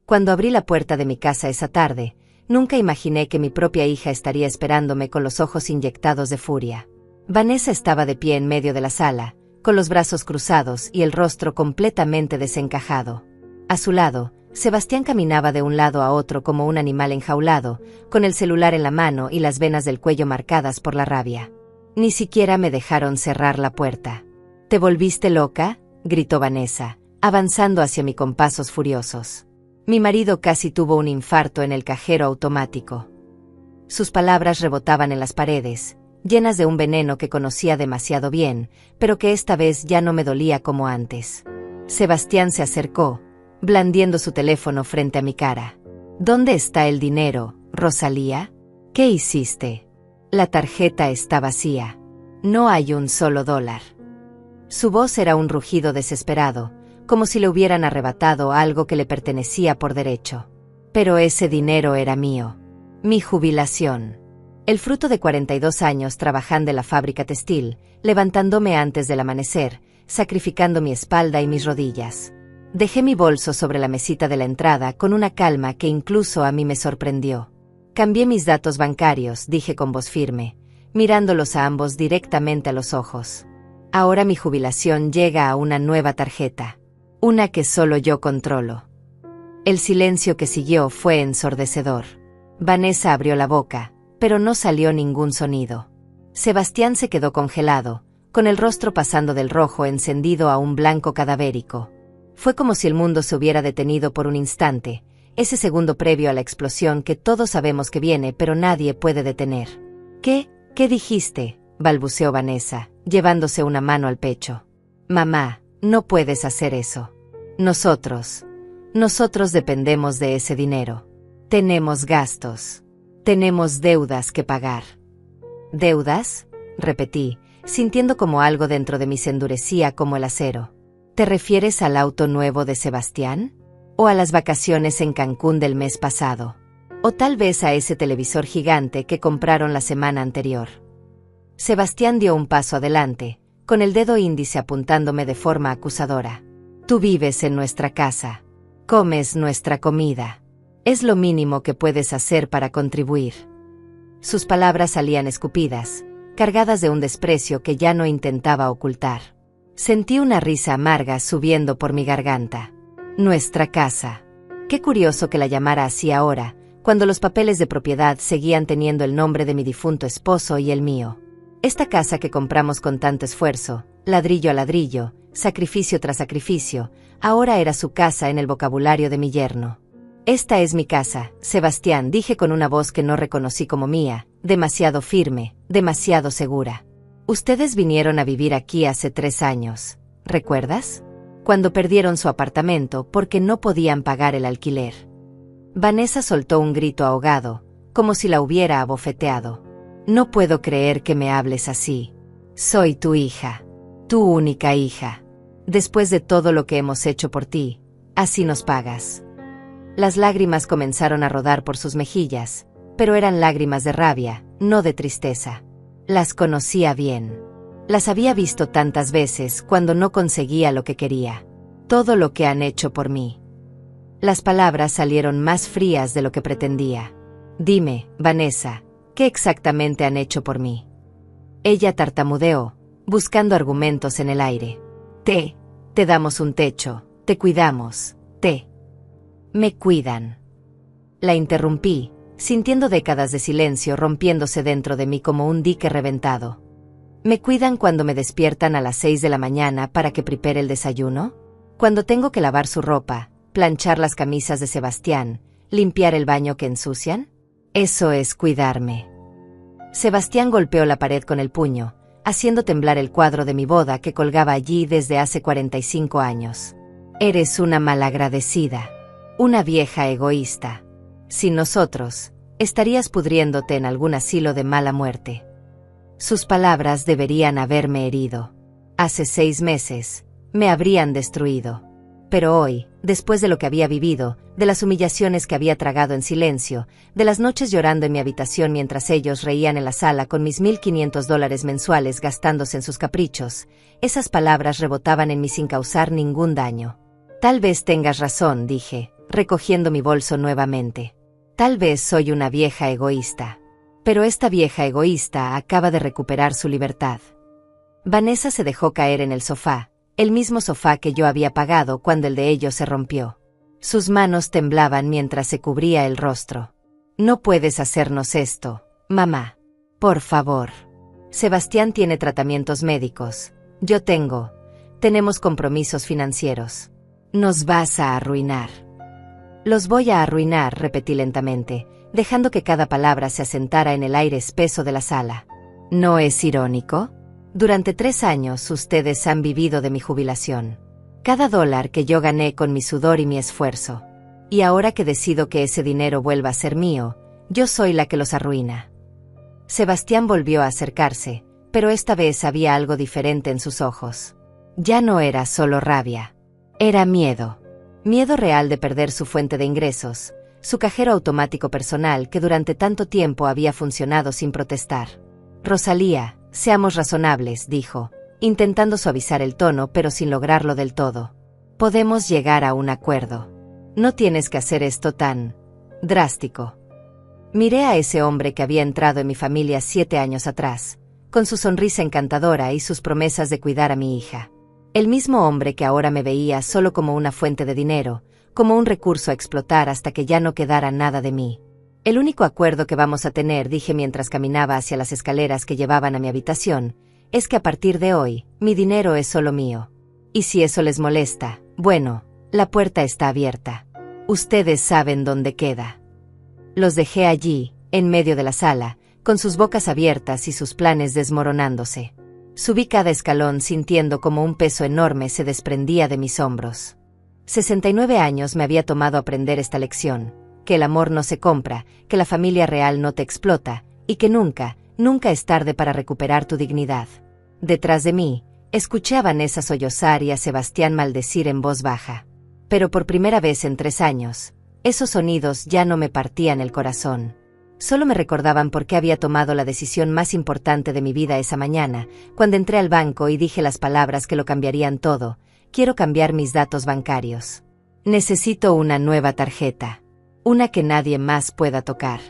Cuando abrí la puerta de mi casa esa tarde, nunca imaginé que mi propia hija estaría esperándome con los ojos inyectados de furia. Vanessa estaba de pie en medio de la sala, con los brazos cruzados y el rostro completamente desencajado. A su lado, Sebastián caminaba de un lado a otro como un animal enjaulado, con el celular en la mano y las venas del cuello marcadas por la rabia. Ni siquiera me dejaron cerrar la puerta. ¿Te volviste loca?, gritó Vanessa, avanzando hacia mí con pasos furiosos. Mi marido casi tuvo un infarto en el cajero automático. Sus palabras rebotaban en las paredes, llenas de un veneno que conocía demasiado bien, pero que esta vez ya no me dolía como antes. Sebastián se acercó, blandiendo su teléfono frente a mi cara. ¿Dónde está el dinero, Rosalía? ¿Qué hiciste? La tarjeta está vacía. No hay un solo dólar. Su voz era un rugido desesperado, como si le hubieran arrebatado algo que le pertenecía por derecho. Pero ese dinero era mío. Mi jubilación. El fruto de 42 años trabajando en la fábrica textil, levantándome antes del amanecer, sacrificando mi espalda y mis rodillas. Dejé mi bolso sobre la mesita de la entrada con una calma que incluso a mí me sorprendió. Cambié mis datos bancarios, dije con voz firme, mirándolos a ambos directamente a los ojos. Ahora mi jubilación llega a una nueva tarjeta. Una que solo yo controlo. El silencio que siguió fue ensordecedor. Vanessa abrió la boca, pero no salió ningún sonido. Sebastián se quedó congelado, con el rostro pasando del rojo encendido a un blanco cadavérico. Fue como si el mundo se hubiera detenido por un instante, ese segundo previo a la explosión que todos sabemos que viene pero nadie puede detener. ¿Qué dijiste?, balbuceó Vanessa, llevándose una mano al pecho. Mamá, no puedes hacer eso. Nosotros dependemos de ese dinero. Tenemos gastos. Tenemos deudas que pagar. ¿Deudas?, repetí, sintiendo como algo dentro de mí se endurecía como el acero. ¿Te refieres al auto nuevo de Sebastián? ¿O a las vacaciones en Cancún del mes pasado? ¿O tal vez a ese televisor gigante que compraron la semana anterior? Sebastián dio un paso adelante, con el dedo índice apuntándome de forma acusadora. Tú vives en nuestra casa. Comes nuestra comida. Es lo mínimo que puedes hacer para contribuir. Sus palabras salían escupidas, cargadas de un desprecio que ya no intentaba ocultar. Sentí una risa amarga subiendo por mi garganta. Nuestra casa. Qué curioso que la llamara así ahora, cuando los papeles de propiedad seguían teniendo el nombre de mi difunto esposo y el mío. Esta casa que compramos con tanto esfuerzo, ladrillo a ladrillo, sacrificio tras sacrificio, ahora era su casa en el vocabulario de mi yerno. Esta es mi casa, Sebastián, dije con una voz que no reconocí como mía, demasiado firme, demasiado segura. Ustedes vinieron a vivir aquí hace 3 años, ¿recuerdas? Cuando perdieron su apartamento porque no podían pagar el alquiler. Vanessa soltó un grito ahogado, como si la hubiera abofeteado. No puedo creer que me hables así. Soy tu hija. Tu única hija. Después de todo lo que hemos hecho por ti, así nos pagas. Las lágrimas comenzaron a rodar por sus mejillas, pero eran lágrimas de rabia, no de tristeza. Las conocía bien. Las había visto tantas veces cuando no conseguía lo que quería. Todo lo que han hecho por mí. Las palabras salieron más frías de lo que pretendía. Dime, Vanessa, ¿qué exactamente han hecho por mí? Ella tartamudeó, buscando argumentos en el aire. Te damos un techo, te cuidamos, me cuidan. La interrumpí, sintiendo décadas de silencio rompiéndose dentro de mí como un dique reventado. ¿Me cuidan cuando me despiertan a las 6 de la mañana para que prepare el desayuno? Cuando tengo que lavar su ropa, planchar las camisas de Sebastián, limpiar el baño que ensucian? Eso es cuidarme. Sebastián golpeó la pared con el puño, haciendo temblar el cuadro de mi boda que colgaba allí desde hace 45 años. Eres una malagradecida. Una vieja egoísta. Sin nosotros, estarías pudriéndote en algún asilo de mala muerte. Sus palabras deberían haberme herido. Hace 6 meses, me habrían destruido. Pero hoy, después de lo que había vivido, de las humillaciones que había tragado en silencio, de las noches llorando en mi habitación mientras ellos reían en la sala con mis $1,500 mensuales gastándose en sus caprichos, esas palabras rebotaban en mí sin causar ningún daño. Tal vez tengas razón, dije, recogiendo mi bolso nuevamente. Tal vez soy una vieja egoísta. Pero esta vieja egoísta acaba de recuperar su libertad. Vanessa se dejó caer en el sofá, el mismo sofá que yo había pagado cuando el de ellos se rompió. Sus manos temblaban mientras se cubría el rostro. No puedes hacernos esto, mamá. Por favor. Sebastián tiene tratamientos médicos. Yo tenemos compromisos financieros. Nos vas a arruinar. Los voy a arruinar, repetí lentamente, dejando que cada palabra se asentara en el aire espeso de la sala. ¿No es irónico? Durante 3 años ustedes han vivido de mi jubilación. Cada dólar que yo gané con mi sudor y mi esfuerzo. Y ahora que decido que ese dinero vuelva a ser mío, yo soy la que los arruina. Sebastián volvió a acercarse, pero esta vez había algo diferente en sus ojos. Ya no era solo rabia. Era miedo. Miedo real de perder su fuente de ingresos, su cajero automático personal que durante tanto tiempo había funcionado sin protestar. Rosalía, seamos razonables, dijo, intentando suavizar el tono pero sin lograrlo del todo. Podemos llegar a un acuerdo. No tienes que hacer esto tan drástico. Miré a ese hombre que había entrado en mi familia 7 años atrás, con su sonrisa encantadora y sus promesas de cuidar a mi hija. El mismo hombre que ahora me veía solo como una fuente de dinero, como un recurso a explotar hasta que ya no quedara nada de mí. El único acuerdo que vamos a tener, dije mientras caminaba hacia las escaleras que llevaban a mi habitación, es que a partir de hoy, mi dinero es solo mío. Y si eso les molesta, bueno, la puerta está abierta. Ustedes saben dónde queda. Los dejé allí, en medio de la sala, con sus bocas abiertas y sus planes desmoronándose. Subí cada escalón sintiendo como un peso enorme se desprendía de mis hombros. 69 años me había tomado aprender esta lección, que el amor no se compra, que la familia real no te explota, y que nunca es tarde para recuperar tu dignidad. Detrás de mí, escuché a Vanessa sollozar y a Sebastián maldecir en voz baja. Pero por primera vez en 3 años, esos sonidos ya no me partían el corazón. Solo me recordaban por qué había tomado la decisión más importante de mi vida esa mañana, cuando entré al banco y dije las palabras que lo cambiarían todo. Quiero cambiar mis datos bancarios. Necesito una nueva tarjeta. Una que nadie más pueda tocar.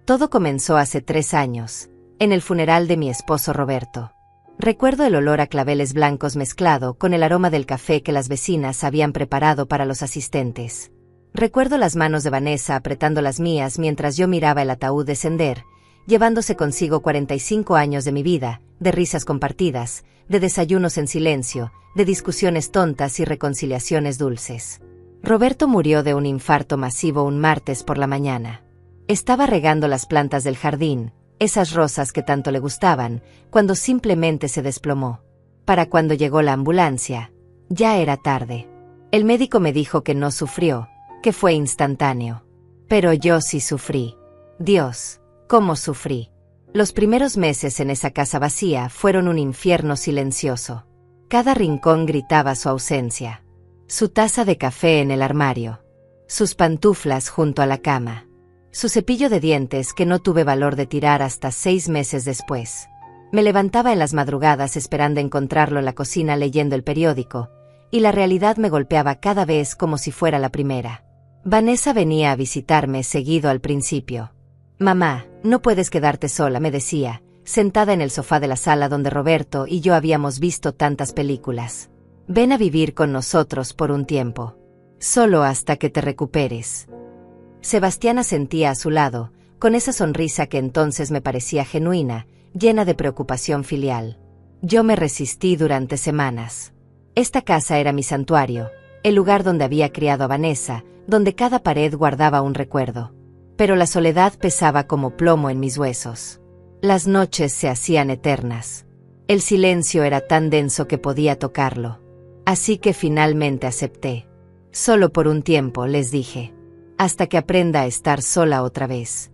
Todo comenzó hace 3 años, en el funeral de mi esposo Roberto. Recuerdo el olor a claveles blancos mezclado con el aroma del café que las vecinas habían preparado para los asistentes. Recuerdo las manos de Vanessa apretando las mías mientras yo miraba el ataúd descender, llevándose consigo 45 años de mi vida, de risas compartidas, de desayunos en silencio, de discusiones tontas y reconciliaciones dulces. Roberto murió de un infarto masivo un martes por la mañana. Estaba regando las plantas del jardín, esas rosas que tanto le gustaban, cuando simplemente se desplomó. Para cuando llegó la ambulancia, ya era tarde. El médico me dijo que no sufrió, que fue instantáneo. Pero yo sí sufrí. Dios, ¿cómo sufrí? Los primeros meses en esa casa vacía fueron un infierno silencioso. Cada rincón gritaba su ausencia. Su taza de café en el armario. Sus pantuflas junto a la cama. Su cepillo de dientes que no tuve valor de tirar hasta 6 meses después. Me levantaba en las madrugadas esperando encontrarlo en la cocina leyendo el periódico, y la realidad me golpeaba cada vez como si fuera la primera. Vanessa venía a visitarme seguido al principio. Mamá, no puedes quedarte sola, me decía, sentada en el sofá de la sala donde Roberto y yo habíamos visto tantas películas. Ven a vivir con nosotros por un tiempo. Solo hasta que te recuperes. Sebastián asentía a su lado, con esa sonrisa que entonces me parecía genuina, llena de preocupación filial. Yo me resistí durante semanas. Esta casa era mi santuario, el lugar donde había criado a Vanessa, donde cada pared guardaba un recuerdo. Pero la soledad pesaba como plomo en mis huesos. Las noches se hacían eternas. El silencio era tan denso que podía tocarlo. Así que finalmente acepté. Solo por un tiempo, les dije. Hasta que aprenda a estar sola otra vez.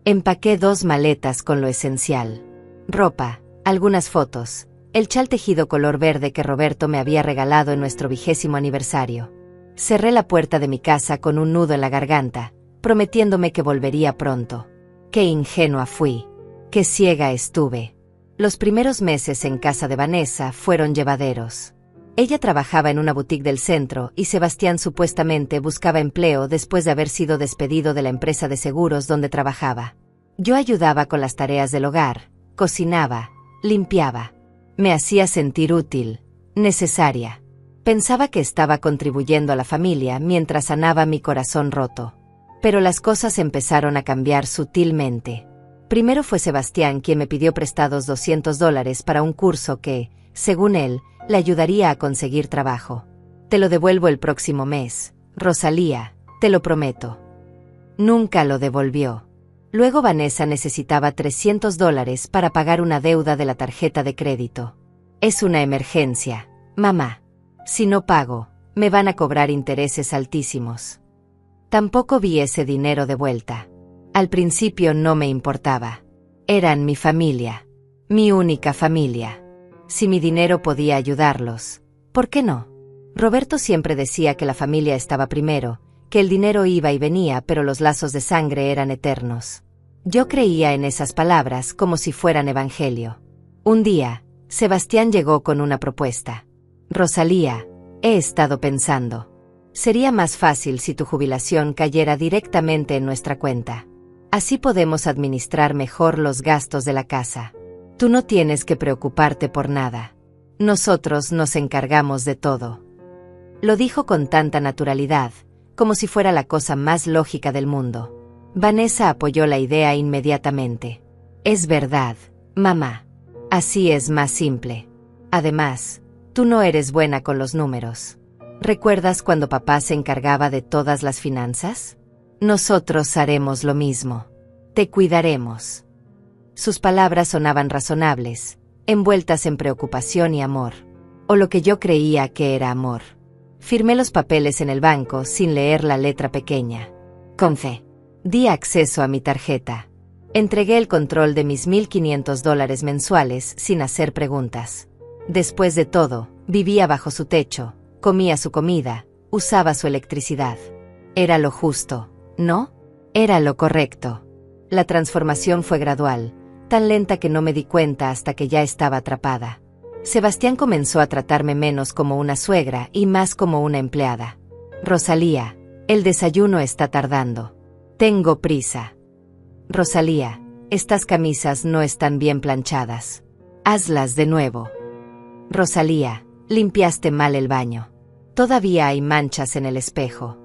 Empaqué 2 maletas con lo esencial. Ropa, algunas fotos, el chal tejido color verde que Roberto me había regalado en nuestro 20º aniversario. Cerré la puerta de mi casa con un nudo en la garganta, prometiéndome que volvería pronto. Qué ingenua fui. Qué ciega estuve. Los primeros meses en casa de Vanessa fueron llevaderos. Ella trabajaba en una boutique del centro y Sebastián supuestamente buscaba empleo después de haber sido despedido de la empresa de seguros donde trabajaba. Yo ayudaba con las tareas del hogar, cocinaba, limpiaba. Me hacía sentir útil, necesaria. Pensaba que estaba contribuyendo a la familia mientras sanaba mi corazón roto. Pero las cosas empezaron a cambiar sutilmente. Primero fue Sebastián quien me pidió prestados $200 para un curso que, según él, le ayudaría a conseguir trabajo. Te lo devuelvo el próximo mes, Rosalía, te lo prometo. Nunca lo devolvió. Luego Vanessa necesitaba $300 para pagar una deuda de la tarjeta de crédito. Es una emergencia, mamá. Si no pago, me van a cobrar intereses altísimos. Tampoco vi ese dinero de vuelta. Al principio no me importaba. Eran mi familia. Mi única familia. Si mi dinero podía ayudarlos, ¿por qué no? Roberto siempre decía que la familia estaba primero, que el dinero iba y venía, pero los lazos de sangre eran eternos. Yo creía en esas palabras como si fueran evangelio. Un día, Sebastián llegó con una propuesta. Rosalía, he estado pensando. Sería más fácil si tu jubilación cayera directamente en nuestra cuenta. Así podemos administrar mejor los gastos de la casa. Tú no tienes que preocuparte por nada. Nosotros nos encargamos de todo. Lo dijo con tanta naturalidad, como si fuera la cosa más lógica del mundo. Vanessa apoyó la idea inmediatamente. Es verdad, mamá. Así es más simple. Además, tú no eres buena con los números. ¿Recuerdas cuando papá se encargaba de todas las finanzas? Nosotros haremos lo mismo. Te cuidaremos. Sus palabras sonaban razonables, envueltas en preocupación y amor. O lo que yo creía que era amor. Firmé los papeles en el banco sin leer la letra pequeña. Con fe. Di acceso a mi tarjeta. Entregué el control de mis $1,500 mensuales sin hacer preguntas. Después de todo, vivía bajo su techo, comía su comida, usaba su electricidad. Era lo justo, ¿no? Era lo correcto. La transformación fue gradual, tan lenta que no me di cuenta hasta que ya estaba atrapada. Sebastián comenzó a tratarme menos como una suegra y más como una empleada. Rosalía, el desayuno está tardando. Tengo prisa. Rosalía, estas camisas no están bien planchadas. Hazlas de nuevo. Rosalía, limpiaste mal el baño. Todavía hay manchas en el espejo.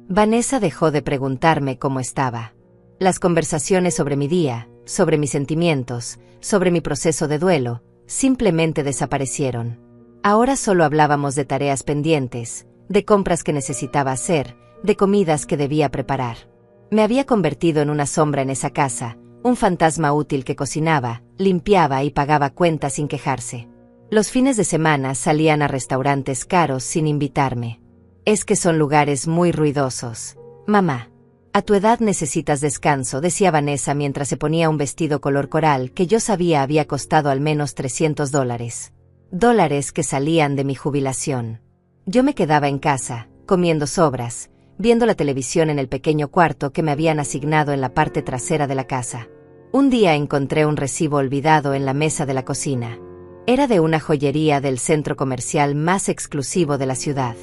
Vanessa dejó de preguntarme cómo estaba. Las conversaciones sobre mi día, sobre mis sentimientos, sobre mi proceso de duelo, simplemente desaparecieron. Ahora solo hablábamos de tareas pendientes, de compras que necesitaba hacer, de comidas que debía preparar. Me había convertido en una sombra en esa casa, un fantasma útil que cocinaba, limpiaba y pagaba cuentas sin quejarse. Los fines de semana salían a restaurantes caros sin invitarme. Es que son lugares muy ruidosos. Mamá, a tu edad necesitas descanso, decía Vanessa mientras se ponía un vestido color coral que yo sabía había costado al menos $300. Dólares que salían de mi jubilación. Yo me quedaba en casa, comiendo sobras, viendo la televisión en el pequeño cuarto que me habían asignado en la parte trasera de la casa. Un día encontré un recibo olvidado en la mesa de la cocina. Era de una joyería del centro comercial más exclusivo de la ciudad.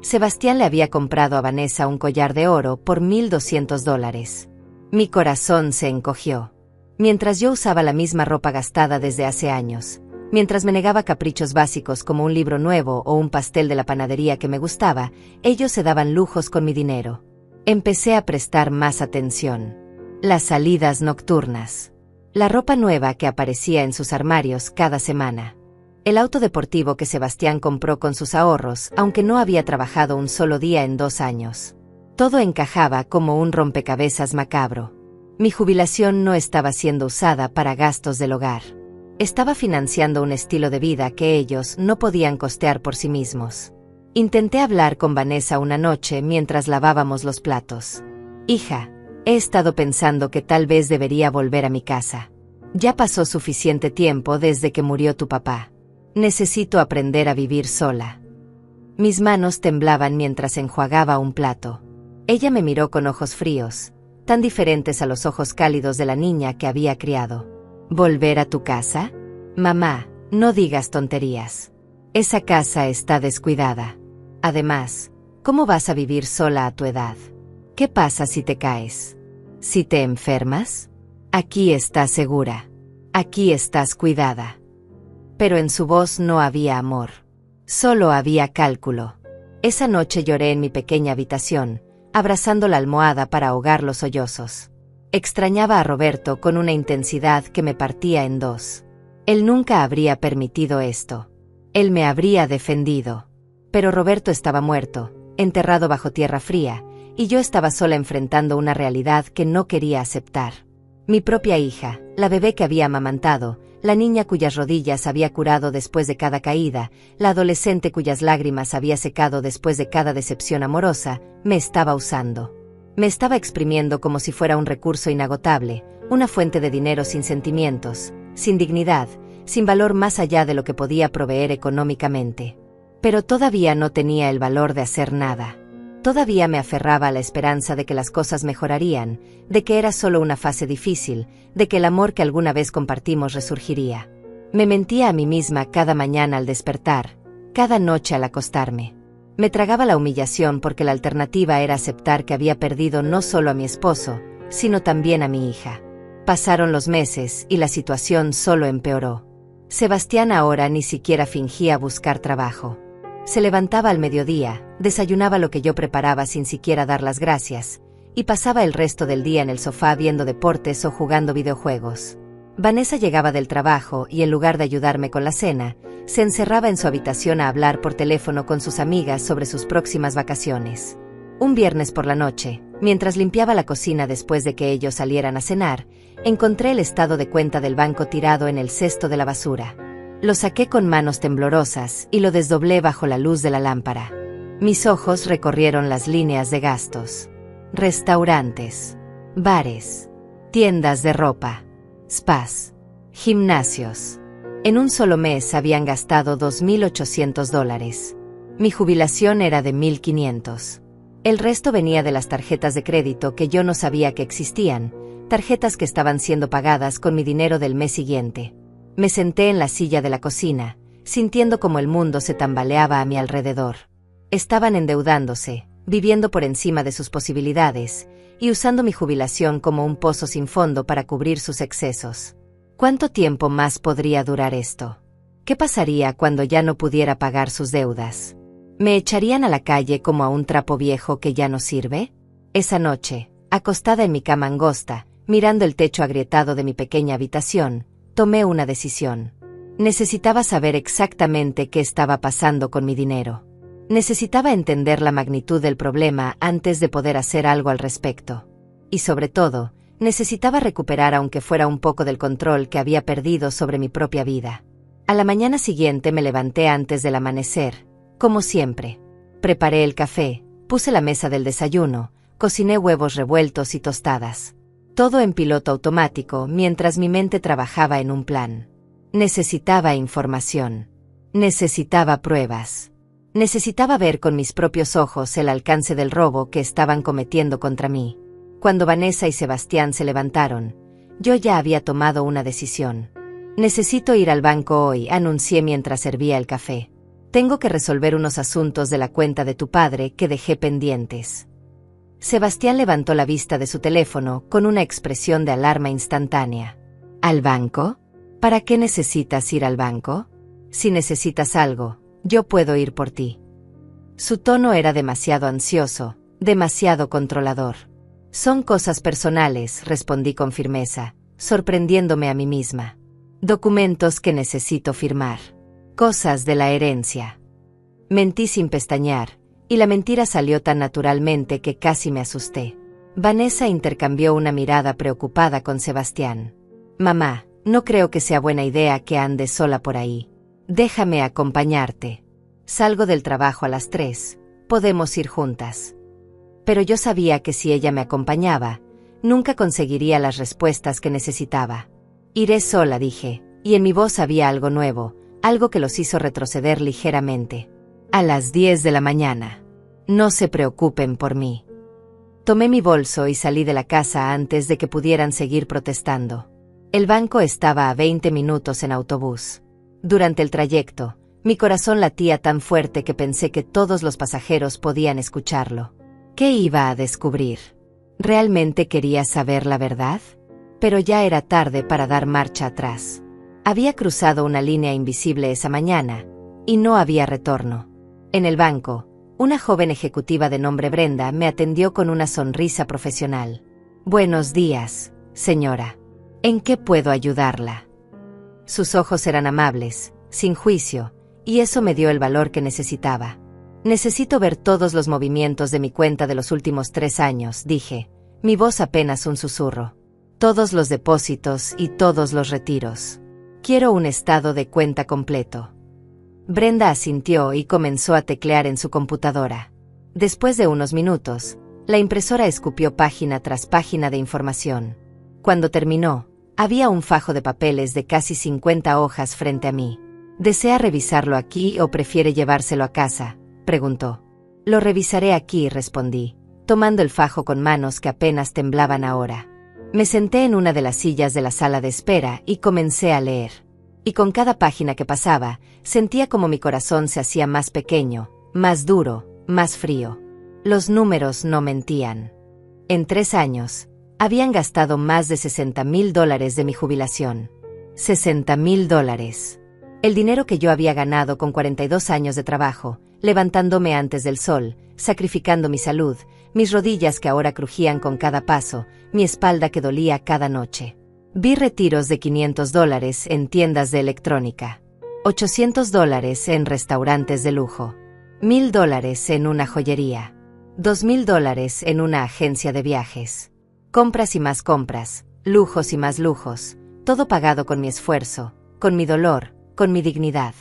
Sebastián le había comprado a Vanessa un collar de oro por $1,200. Mi corazón se encogió. Mientras yo usaba la misma ropa gastada desde hace años, mientras me negaba caprichos básicos como un libro nuevo o un pastel de la panadería que me gustaba, ellos se daban lujos con mi dinero. Empecé a prestar más atención. Las salidas nocturnas. La ropa nueva que aparecía en sus armarios cada semana. El auto deportivo que Sebastián compró con sus ahorros, aunque no había trabajado un solo día en 2 años. Todo encajaba como un rompecabezas macabro. Mi jubilación no estaba siendo usada para gastos del hogar. Estaba financiando un estilo de vida que ellos no podían costear por sí mismos. Intenté hablar con Vanessa una noche mientras lavábamos los platos. Hija, he estado pensando que tal vez debería volver a mi casa. Ya pasó suficiente tiempo desde que murió tu papá. Necesito aprender a vivir sola. Mis manos temblaban mientras enjuagaba un plato. Ella me miró con ojos fríos, tan diferentes a los ojos cálidos de la niña que había criado. ¿Volver a tu casa? Mamá, no digas tonterías. Esa casa está descuidada. Además, ¿cómo vas a vivir sola a tu edad? ¿Qué pasa si te caes? ¿Si te enfermas? Aquí estás segura. Aquí estás cuidada. Pero en su voz no había amor. Solo había cálculo. Esa noche lloré en mi pequeña habitación, abrazando la almohada para ahogar los sollozos. Extrañaba a Roberto con una intensidad que me partía en dos. Él nunca habría permitido esto. Él me habría defendido. Pero Roberto estaba muerto, enterrado bajo tierra fría, y yo estaba sola enfrentando una realidad que no quería aceptar. Mi propia hija, la bebé que había amamantado, la niña cuyas rodillas había curado después de cada caída, la adolescente cuyas lágrimas había secado después de cada decepción amorosa, me estaba usando. Me estaba exprimiendo como si fuera un recurso inagotable, una fuente de dinero sin sentimientos, sin dignidad, sin valor más allá de lo que podía proveer económicamente. Pero todavía no tenía el valor de hacer nada. Todavía me aferraba a la esperanza de que las cosas mejorarían, de que era solo una fase difícil, de que el amor que alguna vez compartimos resurgiría. Me mentía a mí misma cada mañana al despertar, cada noche al acostarme. Me tragaba la humillación porque la alternativa era aceptar que había perdido no solo a mi esposo, sino también a mi hija. Pasaron los meses y la situación solo empeoró. Sebastián ahora ni siquiera fingía buscar trabajo. Se levantaba al mediodía, desayunaba lo que yo preparaba sin siquiera dar las gracias, y pasaba el resto del día en el sofá viendo deportes o jugando videojuegos. Vanessa llegaba del trabajo y en lugar de ayudarme con la cena, se encerraba en su habitación a hablar por teléfono con sus amigas sobre sus próximas vacaciones. Un viernes por la noche, mientras limpiaba la cocina después de que ellos salieran a cenar, encontré el estado de cuenta del banco tirado en el cesto de la basura. Lo saqué con manos temblorosas y lo desdoblé bajo la luz de la lámpara. Mis ojos recorrieron las líneas de gastos. Restaurantes, bares, tiendas de ropa, spas, gimnasios. En un solo mes habían gastado $2.800. Mi jubilación era de $1.500. El resto venía de las tarjetas de crédito que yo no sabía que existían, tarjetas que estaban siendo pagadas con mi dinero del mes siguiente. Me senté en la silla de la cocina, sintiendo como el mundo se tambaleaba a mi alrededor. Estaban endeudándose, viviendo por encima de sus posibilidades, y usando mi jubilación como un pozo sin fondo para cubrir sus excesos. ¿Cuánto tiempo más podría durar esto? ¿Qué pasaría cuando ya no pudiera pagar sus deudas? ¿Me echarían a la calle como a un trapo viejo que ya no sirve? Esa noche, acostada en mi cama angosta, mirando el techo agrietado de mi pequeña habitación, tomé una decisión. Necesitaba saber exactamente qué estaba pasando con mi dinero. Necesitaba entender la magnitud del problema antes de poder hacer algo al respecto. Y sobre todo, necesitaba recuperar aunque fuera un poco del control que había perdido sobre mi propia vida. A la mañana siguiente me levanté antes del amanecer, como siempre. Preparé el café, puse la mesa del desayuno, cociné huevos revueltos y tostadas. Todo en piloto automático mientras mi mente trabajaba en un plan. Necesitaba información. Necesitaba pruebas. Necesitaba ver con mis propios ojos el alcance del robo que estaban cometiendo contra mí. Cuando Vanessa y Sebastián se levantaron, yo ya había tomado una decisión. Necesito ir al banco hoy, anuncié mientras servía el café. Tengo que resolver unos asuntos de la cuenta de tu padre que dejé pendientes. Sebastián levantó la vista de su teléfono con una expresión de alarma instantánea. ¿Al banco? ¿Para qué necesitas ir al banco? Si necesitas algo, yo puedo ir por ti. Su tono era demasiado ansioso, demasiado controlador. Son cosas personales, respondí con firmeza, sorprendiéndome a mí misma. Documentos que necesito firmar. Cosas de la herencia. Mentí sin pestañear, y la mentira salió tan naturalmente que casi me asusté. Vanessa intercambió una mirada preocupada con Sebastián. Mamá, no creo que sea buena idea que andes sola por ahí. Déjame acompañarte. Salgo del trabajo a las 3, podemos ir juntas. Pero yo sabía que si ella me acompañaba, nunca conseguiría las respuestas que necesitaba. Iré sola, dije, y en mi voz había algo nuevo, algo que los hizo retroceder ligeramente. A las 10 de la mañana. No se preocupen por mí. Tomé mi bolso y salí de la casa antes de que pudieran seguir protestando. El banco estaba a 20 minutos en autobús. Durante el trayecto, Mi corazón latía tan fuerte que pensé que todos los pasajeros podían escucharlo. ¿Qué iba a descubrir? ¿Realmente quería saber la verdad? Pero ya era tarde para dar marcha atrás. Había cruzado una línea invisible esa mañana, y no había retorno. En el banco, una joven ejecutiva de nombre Brenda me atendió con una sonrisa profesional. «Buenos días, señora. ¿En qué puedo ayudarla?» Sus ojos eran amables, sin juicio, y eso me dio el valor que necesitaba. «Necesito ver todos los movimientos de mi cuenta de los últimos 3 años», dije, mi voz apenas un susurro. «Todos los depósitos y todos los retiros. Quiero un estado de cuenta completo». Brenda asintió y comenzó a teclear en su computadora. Después de unos minutos, la impresora escupió página tras página de información. Cuando terminó, había un fajo de papeles de casi 50 hojas frente a mí. «¿Desea revisarlo aquí o prefiere llevárselo a casa?», preguntó. «Lo revisaré aquí», respondí, tomando el fajo con manos que apenas temblaban ahora. Me senté en una de las sillas de la sala de espera y comencé a leer. Y con cada página que pasaba, sentía como mi corazón se hacía más pequeño, más duro, más frío. Los números no mentían. En 3 años, habían gastado más de $60,000 de mi jubilación. $60,000. El dinero que yo había ganado con 42 años de trabajo, levantándome antes del sol, sacrificando mi salud, mis rodillas que ahora crujían con cada paso, mi espalda que dolía cada noche. Vi retiros de $500 en tiendas de electrónica, $800 en restaurantes de lujo, $1,000 en una joyería, $2,000 en una agencia de viajes. Compras y más compras, lujos y más lujos, todo pagado con mi esfuerzo, con mi dolor, con mi dignidad.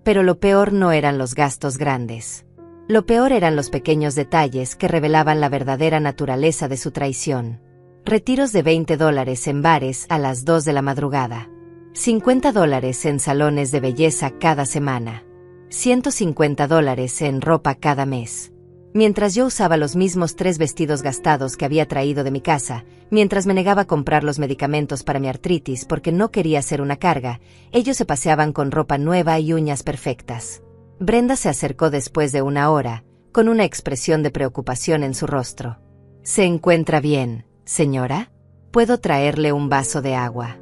Pero lo peor no eran los gastos grandes. Lo peor eran los pequeños detalles que revelaban la verdadera naturaleza de su traición. Retiros de $20 en bares a las 2 de la madrugada. $50 en salones de belleza cada semana. $150 en ropa cada mes. Mientras yo usaba los mismos 3 vestidos gastados que había traído de mi casa, mientras me negaba a comprar los medicamentos para mi artritis porque no quería ser una carga, ellos se paseaban con ropa nueva y uñas perfectas. Brenda se acercó después de 1 hora, con una expresión de preocupación en su rostro. «¿Se encuentra bien, señora? ¿Puedo traerle un vaso de agua?».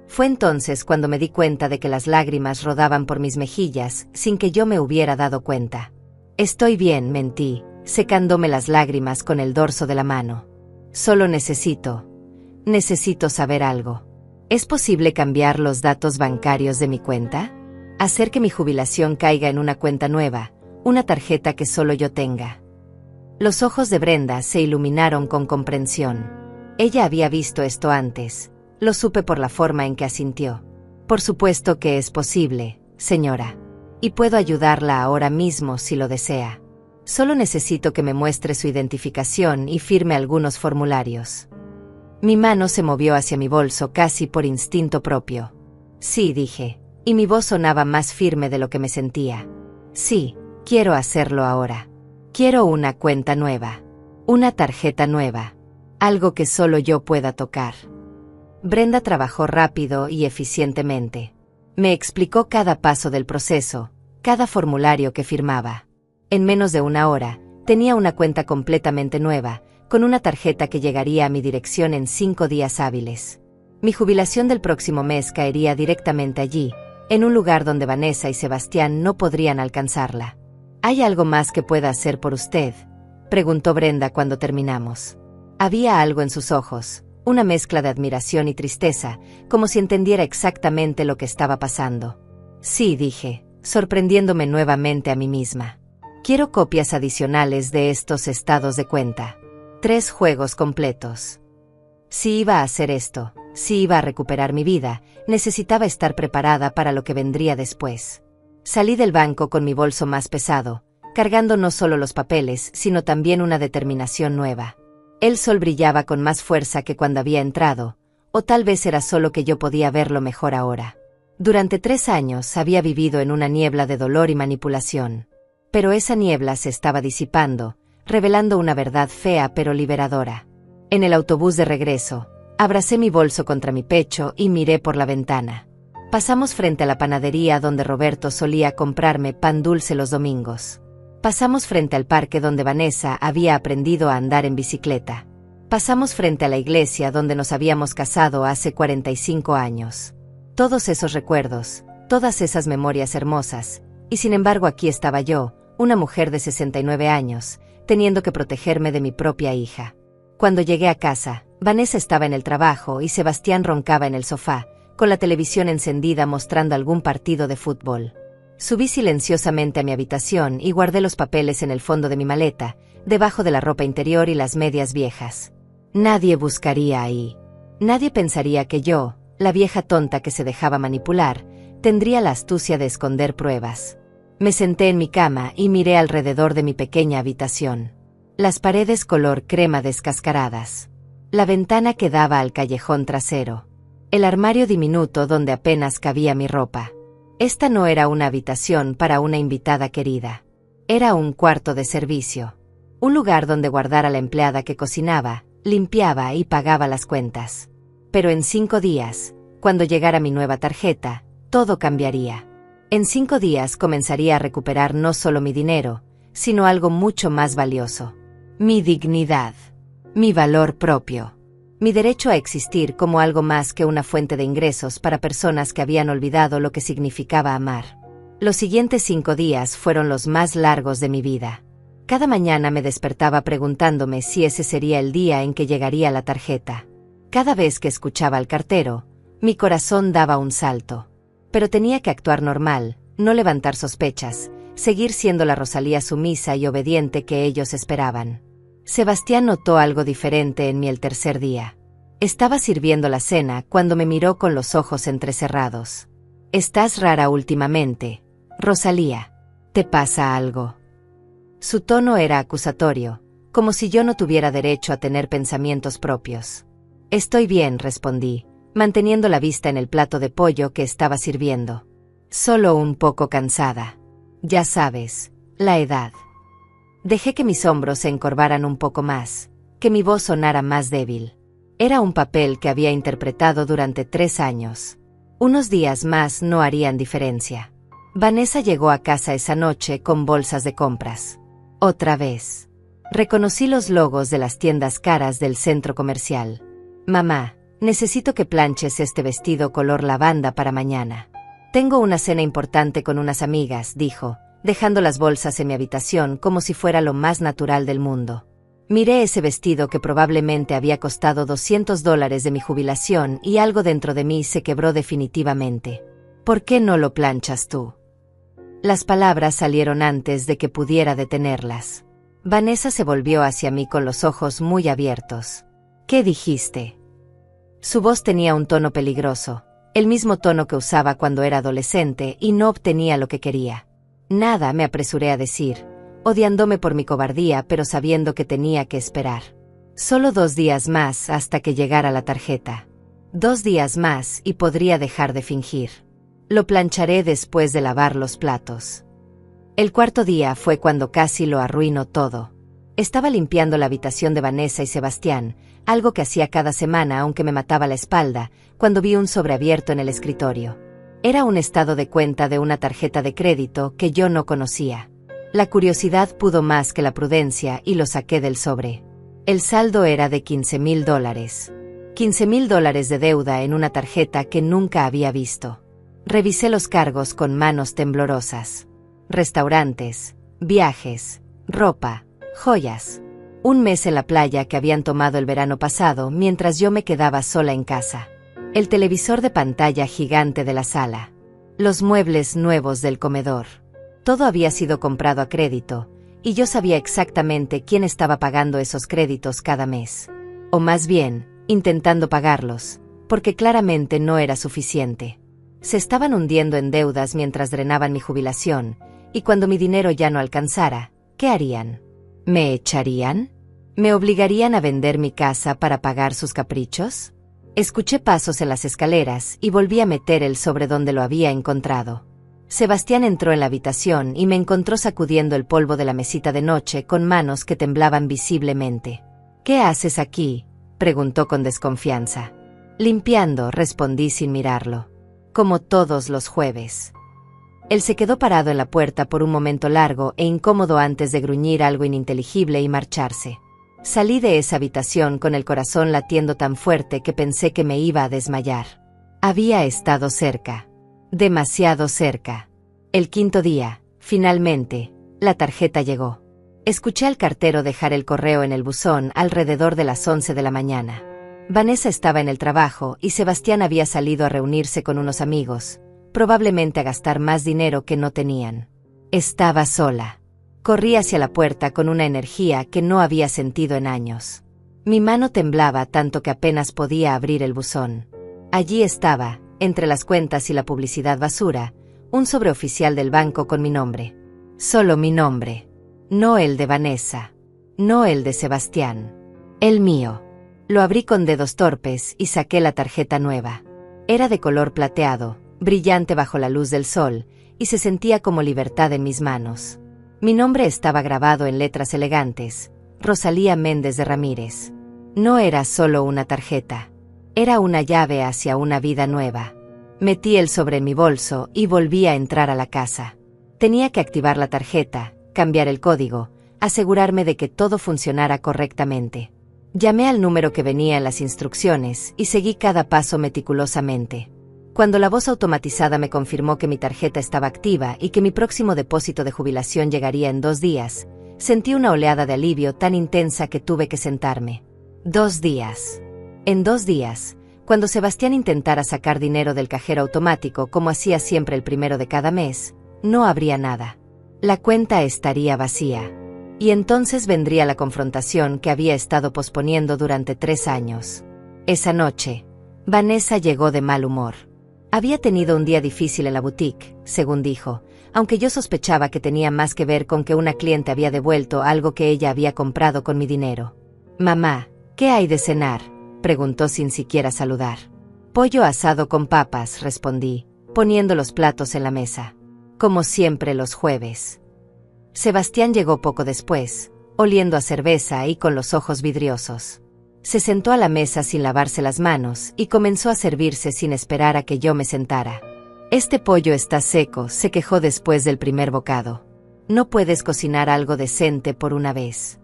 Fue entonces cuando me di cuenta de que las lágrimas rodaban por mis mejillas sin que yo me hubiera dado cuenta. «Estoy bien», mentí, secándome las lágrimas con el dorso de la mano. «Solo necesito saber algo. ¿Es posible cambiar los datos bancarios de mi cuenta? Hacer que mi jubilación caiga en una cuenta nueva, una tarjeta que solo yo tenga». Los ojos de Brenda se iluminaron con comprensión. Ella había visto esto antes. Lo supe por la forma en que asintió. «Por supuesto que es posible, señora. Y puedo ayudarla ahora mismo si lo desea. Solo necesito que me muestre su identificación y firme algunos formularios». Mi mano se movió hacia mi bolso casi por instinto propio. «Sí», dije, y mi voz sonaba más firme de lo que me sentía. «Sí, quiero hacerlo ahora. Quiero una cuenta nueva. Una tarjeta nueva. Algo que solo yo pueda tocar». Brenda trabajó rápido y eficientemente. Me explicó cada paso del proceso, cada formulario que firmaba. En menos de 1 hora, tenía una cuenta completamente nueva, con una tarjeta que llegaría a mi dirección en 5 días hábiles. Mi jubilación del próximo mes caería directamente allí, en un lugar donde Vanessa y Sebastián no podrían alcanzarla. «¿Hay algo más que pueda hacer por usted?», preguntó Brenda cuando terminamos. Había algo en sus ojos, una mezcla de admiración y tristeza, como si entendiera exactamente lo que estaba pasando. «Sí», dije, sorprendiéndome nuevamente a mí misma. «Quiero copias adicionales de estos estados de cuenta. 3 juegos completos». Si iba a hacer esto, si iba a recuperar mi vida, necesitaba estar preparada para lo que vendría después. Salí del banco con mi bolso más pesado, cargando no solo los papeles, sino también una determinación nueva. El sol brillaba con más fuerza que cuando había entrado, o tal vez era solo que yo podía verlo mejor ahora. Durante 3 años había vivido en una niebla de dolor y manipulación. Pero esa niebla se estaba disipando, revelando una verdad fea pero liberadora. En el autobús de regreso, abracé mi bolso contra mi pecho y miré por la ventana. Pasamos frente a la panadería donde Roberto solía comprarme pan dulce los domingos. Pasamos frente al parque donde Vanessa había aprendido a andar en bicicleta. Pasamos frente a la iglesia donde nos habíamos casado hace 45 años. Todos esos recuerdos, todas esas memorias hermosas, y sin embargo aquí estaba yo, una mujer de 69 años, teniendo que protegerme de mi propia hija. Cuando llegué a casa, Vanessa estaba en el trabajo y Sebastián roncaba en el sofá, con la televisión encendida mostrando algún partido de fútbol. Subí silenciosamente a mi habitación y guardé los papeles en el fondo de mi maleta, debajo de la ropa interior y las medias viejas. Nadie buscaría ahí. Nadie pensaría que yo, la vieja tonta que se dejaba manipular, tendría la astucia de esconder pruebas. Me senté en mi cama y miré alrededor de mi pequeña habitación. Las paredes color crema descascaradas. La ventana que daba al callejón trasero. El armario diminuto donde apenas cabía mi ropa. Esta no era una habitación para una invitada querida. Era un cuarto de servicio. Un lugar donde guardar a la empleada que cocinaba, limpiaba y pagaba las cuentas. Pero en 5 días, cuando llegara mi nueva tarjeta, todo cambiaría. En 5 días comenzaría a recuperar no solo mi dinero, sino algo mucho más valioso. Mi dignidad. Mi valor propio. Mi derecho a existir como algo más que una fuente de ingresos para personas que habían olvidado lo que significaba amar. Los siguientes 5 días fueron los más largos de mi vida. Cada mañana me despertaba preguntándome si ese sería el día en que llegaría la tarjeta. Cada vez que escuchaba al cartero, mi corazón daba un salto. Pero tenía que actuar normal, no levantar sospechas, seguir siendo la Rosalía sumisa y obediente que ellos esperaban. Sebastián notó algo diferente en mí el tercer día. Estaba sirviendo la cena cuando me miró con los ojos entrecerrados. «Estás rara últimamente, Rosalía. ¿Te pasa algo?» Su tono era acusatorio, como si yo no tuviera derecho a tener pensamientos propios. «Estoy bien», respondí, manteniendo la vista en el plato de pollo que estaba sirviendo. «Solo un poco cansada. Ya sabes, la edad». Dejé que mis hombros se encorvaran un poco más, que mi voz sonara más débil. Era un papel que había interpretado durante 3 años. Unos días más no harían diferencia. Vanessa llegó a casa esa noche con bolsas de compras. Otra vez. Reconocí los logos de las tiendas caras del centro comercial. «Mamá, necesito que planches este vestido color lavanda para mañana. Tengo una cena importante con unas amigas», dijo, dejando las bolsas en mi habitación como si fuera lo más natural del mundo. Miré ese vestido que probablemente había costado $200 de mi jubilación y algo dentro de mí se quebró definitivamente. «¿Por qué no lo planchas tú?» Las palabras salieron antes de que pudiera detenerlas. Vanessa se volvió hacia mí con los ojos muy abiertos. «¿Qué dijiste?» Su voz tenía un tono peligroso, el mismo tono que usaba cuando era adolescente y no obtenía lo que quería. «Nada», me apresuré a decir, odiándome por mi cobardía pero sabiendo que tenía que esperar. Solo 2 días más hasta que llegara la tarjeta. 2 días más y podría dejar de fingir. Lo plancharé después de lavar los platos. El 4.º día fue cuando casi lo arruinó todo. Estaba limpiando la habitación de Vanessa y Sebastián, algo que hacía cada semana aunque me mataba la espalda, cuando vi un sobre abierto en el escritorio. Era un estado de cuenta de una tarjeta de crédito que yo no conocía. La curiosidad pudo más que la prudencia y lo saqué del sobre. El saldo era de $15,000. $15,000 de deuda en una tarjeta que nunca había visto. Revisé los cargos con manos temblorosas. Restaurantes, viajes, ropa, joyas. Un mes en la playa que habían tomado el verano pasado mientras yo me quedaba sola en casa. El televisor de pantalla gigante de la sala. Los muebles nuevos del comedor. Todo había sido comprado a crédito, y yo sabía exactamente quién estaba pagando esos créditos cada mes. O más bien, intentando pagarlos, porque claramente no era suficiente. Se estaban hundiendo en deudas mientras drenaban mi jubilación, y cuando mi dinero ya no alcanzara, ¿qué harían? ¿Me echarían? ¿Me obligarían a vender mi casa para pagar sus caprichos? Escuché pasos en las escaleras y volví a meter el sobre donde lo había encontrado. Sebastián entró en la habitación y me encontró sacudiendo el polvo de la mesita de noche con manos que temblaban visiblemente. «¿Qué haces aquí?», preguntó con desconfianza. «Limpiando», respondí sin mirarlo. como todos los jueves. Él se quedó parado en la puerta por un momento largo e incómodo antes de gruñir algo ininteligible y marcharse. Salí de esa habitación con el corazón latiendo tan fuerte que pensé que me iba a desmayar. Había estado cerca. Demasiado cerca. El quinto día, finalmente, la tarjeta llegó. Escuché al cartero dejar el correo en el buzón alrededor de las 11 de la mañana. Vanessa estaba en el trabajo y Sebastián había salido a reunirse con unos amigos, probablemente a gastar más dinero que no tenían. Estaba sola. Corrí hacia la puerta con una energía que no había sentido en años. Mi mano temblaba tanto que apenas podía abrir el buzón. Allí estaba, entre las cuentas y la publicidad basura, un sobreoficial del banco con mi nombre. Solo mi nombre. No el de Vanessa. No el de Sebastián. El mío. Lo abrí con dedos torpes y saqué la tarjeta nueva. Era de color plateado, brillante bajo la luz del sol, y se sentía como libertad en mis manos. Mi nombre estaba grabado en letras elegantes, Rosalía Méndez de Ramírez. No era solo una tarjeta. Era una llave hacia una vida nueva. Metí el sobre en mi bolso y volví a entrar a la casa. Tenía que activar la tarjeta, cambiar el código, asegurarme de que todo funcionara correctamente. Llamé al número que venía en las instrucciones y seguí cada paso meticulosamente. Cuando la voz automatizada me confirmó que mi tarjeta estaba activa y que mi próximo depósito de jubilación llegaría en 2 días, sentí una oleada de alivio tan intensa que tuve que sentarme. 2 días. En 2 días, cuando Sebastián intentara sacar dinero del cajero automático como hacía siempre el primero de cada mes, no habría nada. La cuenta estaría vacía. Y entonces vendría la confrontación que había estado posponiendo durante 3 años. Esa noche, Vanessa llegó de mal humor. Había tenido un día difícil en la boutique, según dijo, aunque yo sospechaba que tenía más que ver con que una cliente había devuelto algo que ella había comprado con mi dinero. «Mamá, ¿qué hay de cenar?», preguntó sin siquiera saludar. «Pollo asado con papas», respondí, poniendo los platos en la mesa. Como siempre los jueves. Sebastián llegó poco después, oliendo a cerveza y con los ojos vidriosos. Se sentó a la mesa sin lavarse las manos y comenzó a servirse sin esperar a que yo me sentara. «Este pollo está seco», se quejó después del primer bocado. «¿No puedes cocinar algo decente por una vez?».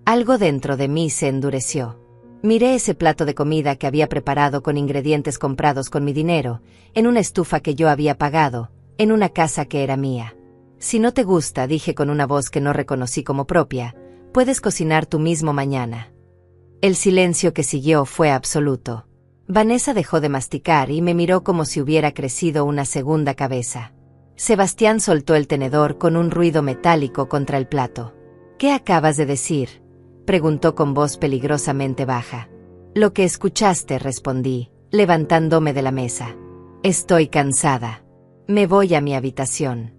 Algo dentro de mí se endureció. Miré ese plato de comida que había preparado con ingredientes comprados con mi dinero, en una estufa que yo había pagado, en una casa que era mía. «Si no te gusta», dije con una voz que no reconocí como propia, «puedes cocinar tú mismo mañana». El silencio que siguió fue absoluto. Vanessa dejó de masticar y me miró como si hubiera crecido una segunda cabeza. Sebastián soltó el tenedor con un ruido metálico contra el plato. «¿Qué acabas de decir?», preguntó con voz peligrosamente baja. «Lo que escuchaste», respondí, levantándome de la mesa. «Estoy cansada. Me voy a mi habitación».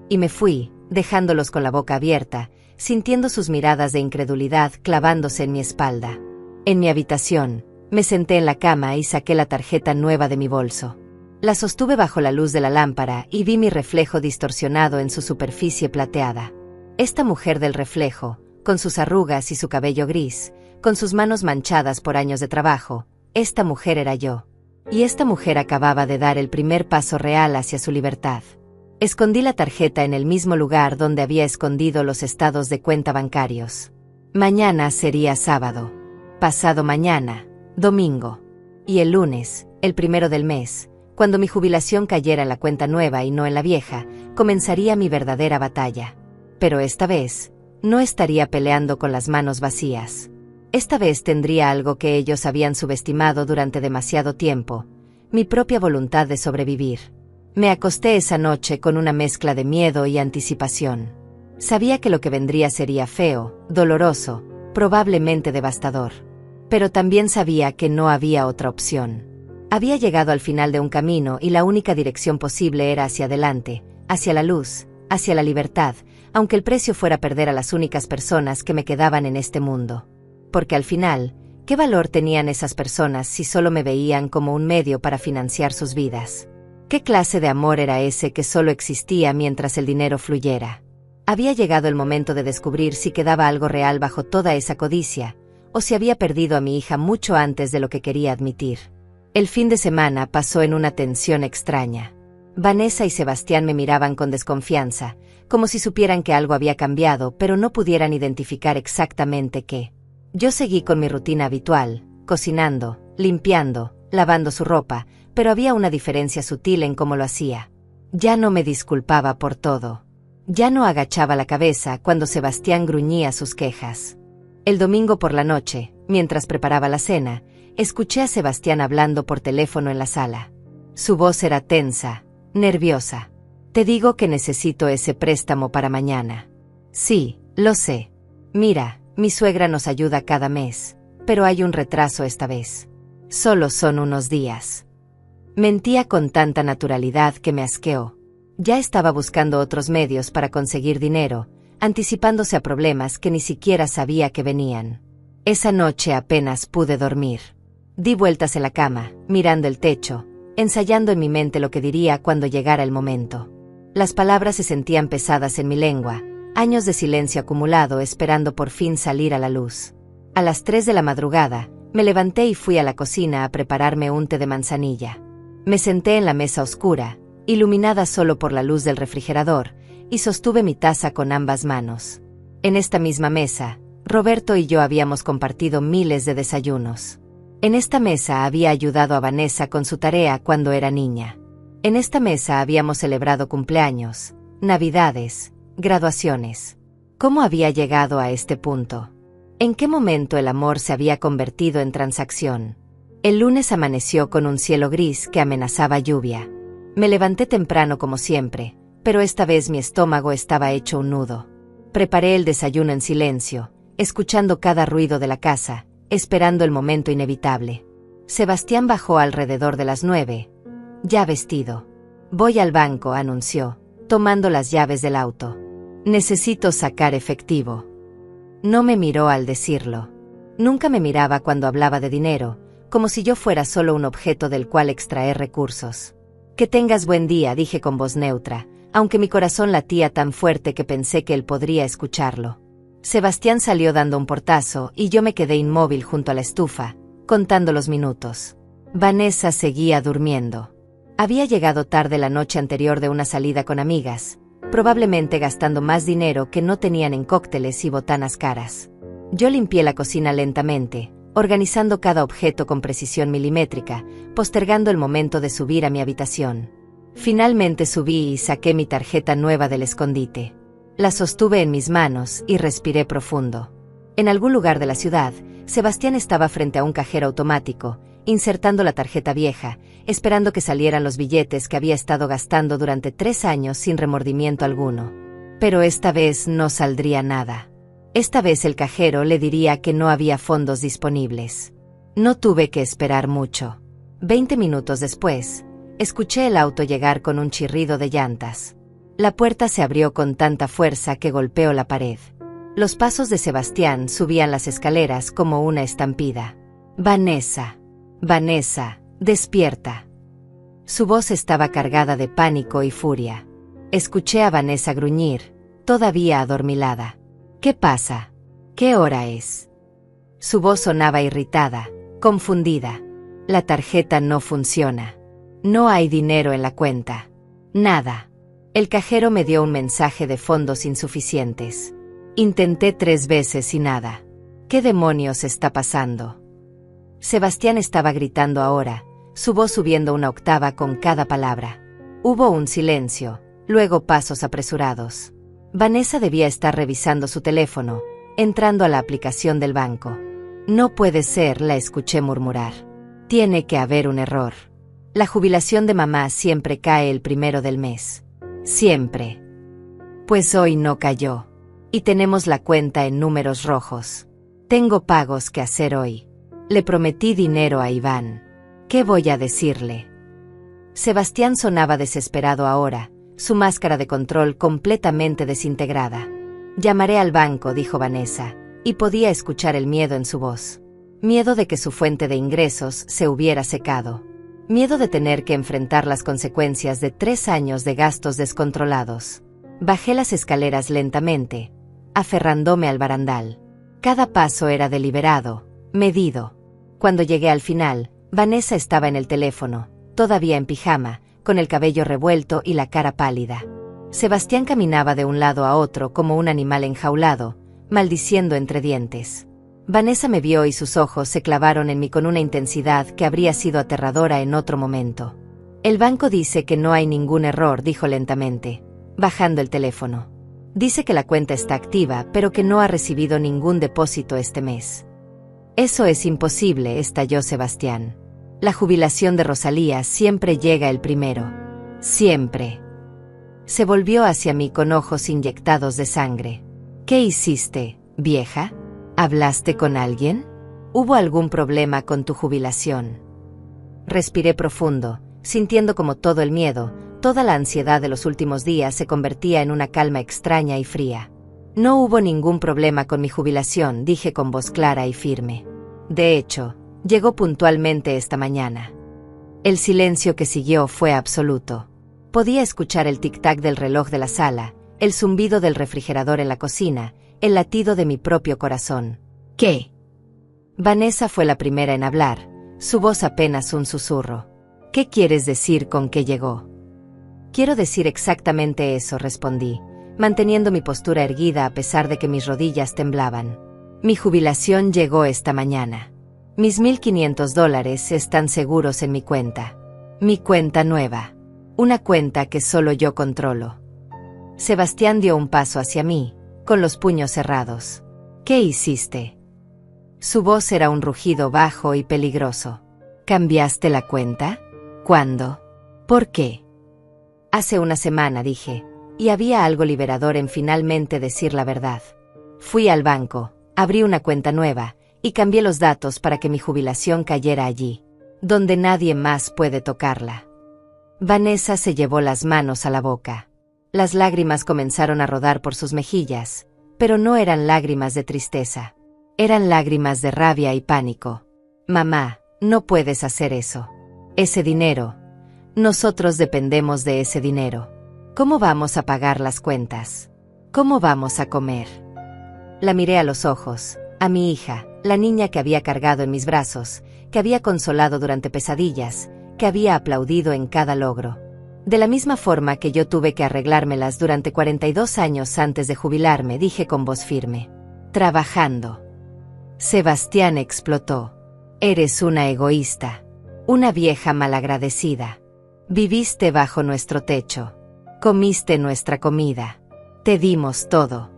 Y me fui, dejándolos con la boca abierta, sintiendo sus miradas de incredulidad clavándose en mi espalda. En mi habitación, me senté en la cama y saqué la tarjeta nueva de mi bolso. La sostuve bajo la luz de la lámpara y vi mi reflejo distorsionado en su superficie plateada. Esta mujer del reflejo, con sus arrugas y su cabello gris, con sus manos manchadas por años de trabajo, esta mujer era yo. Y esta mujer acababa de dar el primer paso real hacia su libertad. Escondí la tarjeta en el mismo lugar donde había escondido los estados de cuenta bancarios. Mañana sería sábado. Pasado mañana, domingo. Y el lunes, el 1 del mes, cuando mi jubilación cayera en la cuenta nueva y no en la vieja, comenzaría mi verdadera batalla. Pero esta vez, no estaría peleando con las manos vacías. Esta vez tendría algo que ellos habían subestimado durante demasiado tiempo: mi propia voluntad de sobrevivir. Me acosté esa noche con una mezcla de miedo y anticipación. Sabía que lo que vendría sería feo, doloroso, probablemente devastador. Pero también sabía que no había otra opción. Había llegado al final de un camino y la única dirección posible era hacia adelante, hacia la luz, hacia la libertad, aunque el precio fuera perder a las únicas personas que me quedaban en este mundo. Porque al final, ¿qué valor tenían esas personas si solo me veían como un medio para financiar sus vidas? ¿Qué clase de amor era ese que solo existía mientras el dinero fluyera? Había llegado el momento de descubrir si quedaba algo real bajo toda esa codicia, o si había perdido a mi hija mucho antes de lo que quería admitir. El fin de semana pasó en una tensión extraña. Vanessa y Sebastián me miraban con desconfianza, como si supieran que algo había cambiado, pero no pudieran identificar exactamente qué. Yo seguí con mi rutina habitual, cocinando, limpiando, lavando su ropa, pero había una diferencia sutil en cómo lo hacía. Ya no me disculpaba por todo. Ya no agachaba la cabeza cuando Sebastián gruñía sus quejas. El domingo por la noche, mientras preparaba la cena, escuché a Sebastián hablando por teléfono en la sala. Su voz era tensa, nerviosa. Te digo que necesito ese préstamo para mañana. Sí, lo sé. Mira, mi suegra nos ayuda cada mes, pero hay un retraso esta vez. Solo son unos días. Mentía con tanta naturalidad que me asqueó. Ya estaba buscando otros medios para conseguir dinero, anticipándose a problemas que ni siquiera sabía que venían. Esa noche apenas pude dormir. Di vueltas en la cama, mirando el techo, ensayando en mi mente lo que diría cuando llegara el momento. Las palabras se sentían pesadas en mi lengua, años de silencio acumulado esperando por fin salir a la luz. A las 3 de la madrugada, me levanté y fui a la cocina a prepararme un té de manzanilla. Me senté en la mesa oscura, iluminada solo por la luz del refrigerador, y sostuve mi taza con ambas manos. En esta misma mesa, Roberto y yo habíamos compartido miles de desayunos. En esta mesa había ayudado a Vanessa con su tarea cuando era niña. En esta mesa habíamos celebrado cumpleaños, navidades, graduaciones. ¿Cómo había llegado a este punto? ¿En qué momento el amor se había convertido en transacción? El lunes amaneció con un cielo gris que amenazaba lluvia. Me levanté temprano como siempre, pero esta vez mi estómago estaba hecho un nudo. Preparé el desayuno en silencio, escuchando cada ruido de la casa, esperando el momento inevitable. Sebastián bajó alrededor de las 9, ya vestido. Voy al banco, anunció, tomando las llaves del auto. Necesito sacar efectivo. No me miró al decirlo. Nunca me miraba cuando hablaba de dinero, como si yo fuera solo un objeto del cual extraer recursos. Que tengas buen día, dije con voz neutra, aunque mi corazón latía tan fuerte que pensé que él podría escucharlo. Sebastián salió dando un portazo y yo me quedé inmóvil junto a la estufa, contando los minutos. Vanessa seguía durmiendo. Había llegado tarde la noche anterior de una salida con amigas, probablemente gastando más dinero que no tenían en cócteles y botanas caras. Yo limpié la cocina lentamente, organizando cada objeto con precisión milimétrica, postergando el momento de subir a mi habitación. Finalmente subí y saqué mi tarjeta nueva del escondite. La sostuve en mis manos y respiré profundo. En algún lugar de la ciudad, Sebastián estaba frente a un cajero automático, insertando la tarjeta vieja, esperando que salieran los billetes que había estado gastando durante 3 años sin remordimiento alguno. Pero esta vez no saldría nada. Esta vez el cajero le diría que no había fondos disponibles. No tuve que esperar mucho. 20 minutos después, escuché el auto llegar con un chirrido de llantas. La puerta se abrió con tanta fuerza que golpeó la pared. Los pasos de Sebastián subían las escaleras como una estampida. Vanessa. Vanessa, despierta. Su voz estaba cargada de pánico y furia. Escuché a Vanessa gruñir, todavía adormilada. ¿Qué pasa? ¿Qué hora es? Su voz sonaba irritada, confundida. La tarjeta no funciona. No hay dinero en la cuenta. Nada. El cajero me dio un mensaje de fondos insuficientes. Intenté 3 veces y nada. ¿Qué demonios está pasando? Sebastián estaba gritando ahora, su voz subiendo una octava con cada palabra. Hubo un silencio, luego pasos apresurados. Vanessa debía estar revisando su teléfono, entrando a la aplicación del banco. No puede ser, la escuché murmurar. Tiene que haber un error. La jubilación de mamá siempre cae el 1 del mes. Siempre. Pues hoy no cayó. Y tenemos la cuenta en números rojos. Tengo pagos que hacer hoy. Le prometí dinero a Iván. ¿Qué voy a decirle? Sebastián sonaba desesperado ahora, su máscara de control completamente desintegrada. Llamaré al banco, dijo Vanessa, y podía escuchar el miedo en su voz. Miedo de que su fuente de ingresos se hubiera secado. Miedo de tener que enfrentar las consecuencias de 3 años de gastos descontrolados. Bajé las escaleras lentamente, aferrándome al barandal. Cada paso era deliberado, medido. Cuando llegué al final, Vanessa estaba en el teléfono, todavía en pijama, con el cabello revuelto y la cara pálida. Sebastián caminaba de un lado a otro como un animal enjaulado, maldiciendo entre dientes. Vanessa me vio y sus ojos se clavaron en mí con una intensidad que habría sido aterradora en otro momento. El banco dice que no hay ningún error, dijo lentamente, bajando el teléfono. Dice que la cuenta está activa, pero que no ha recibido ningún depósito este mes. Eso es imposible, estalló Sebastián. La jubilación de Rosalía siempre llega el primero. Siempre. Se volvió hacia mí con ojos inyectados de sangre. ¿Qué hiciste, vieja? ¿Hablaste con alguien? ¿Hubo algún problema con tu jubilación? Respiré profundo, sintiendo como todo el miedo, toda la ansiedad de los últimos días se convertía en una calma extraña y fría. No hubo ningún problema con mi jubilación, dije con voz clara y firme. De hecho, llegó puntualmente esta mañana. El silencio que siguió fue absoluto. Podía escuchar el tic-tac del reloj de la sala, el zumbido del refrigerador en la cocina, el latido de mi propio corazón. ¿Qué? Vanessa fue la primera en hablar, su voz apenas un susurro. ¿Qué quieres decir con que llegó? Quiero decir exactamente eso, respondí, manteniendo mi postura erguida a pesar de que mis rodillas temblaban. Mi jubilación llegó esta mañana. Mis $1,500 están seguros en mi cuenta. Mi cuenta nueva. Una cuenta que solo yo controlo. Sebastián dio un paso hacia mí, con los puños cerrados. ¿Qué hiciste? Su voz era un rugido bajo y peligroso. ¿Cambiaste la cuenta? ¿Cuándo? ¿Por qué? Hace una semana, dije, y había algo liberador en finalmente decir la verdad. Fui al banco, abrí una cuenta nueva, y cambié los datos para que mi jubilación cayera allí, donde nadie más puede tocarla. Vanessa se llevó las manos a la boca. Las lágrimas comenzaron a rodar por sus mejillas, pero no eran lágrimas de tristeza. Eran lágrimas de rabia y pánico. Mamá, no puedes hacer eso. Ese dinero. Nosotros dependemos de ese dinero. ¿Cómo vamos a pagar las cuentas? ¿Cómo vamos a comer? La miré a los ojos, a mi hija, la niña que había cargado en mis brazos, que había consolado durante pesadillas, que había aplaudido en cada logro. De la misma forma que yo tuve que arreglármelas durante 42 años antes de jubilarme, dije con voz firme. Trabajando. Sebastián explotó. Eres una egoísta. Una vieja malagradecida. Viviste bajo nuestro techo. Comiste nuestra comida. Te dimos todo.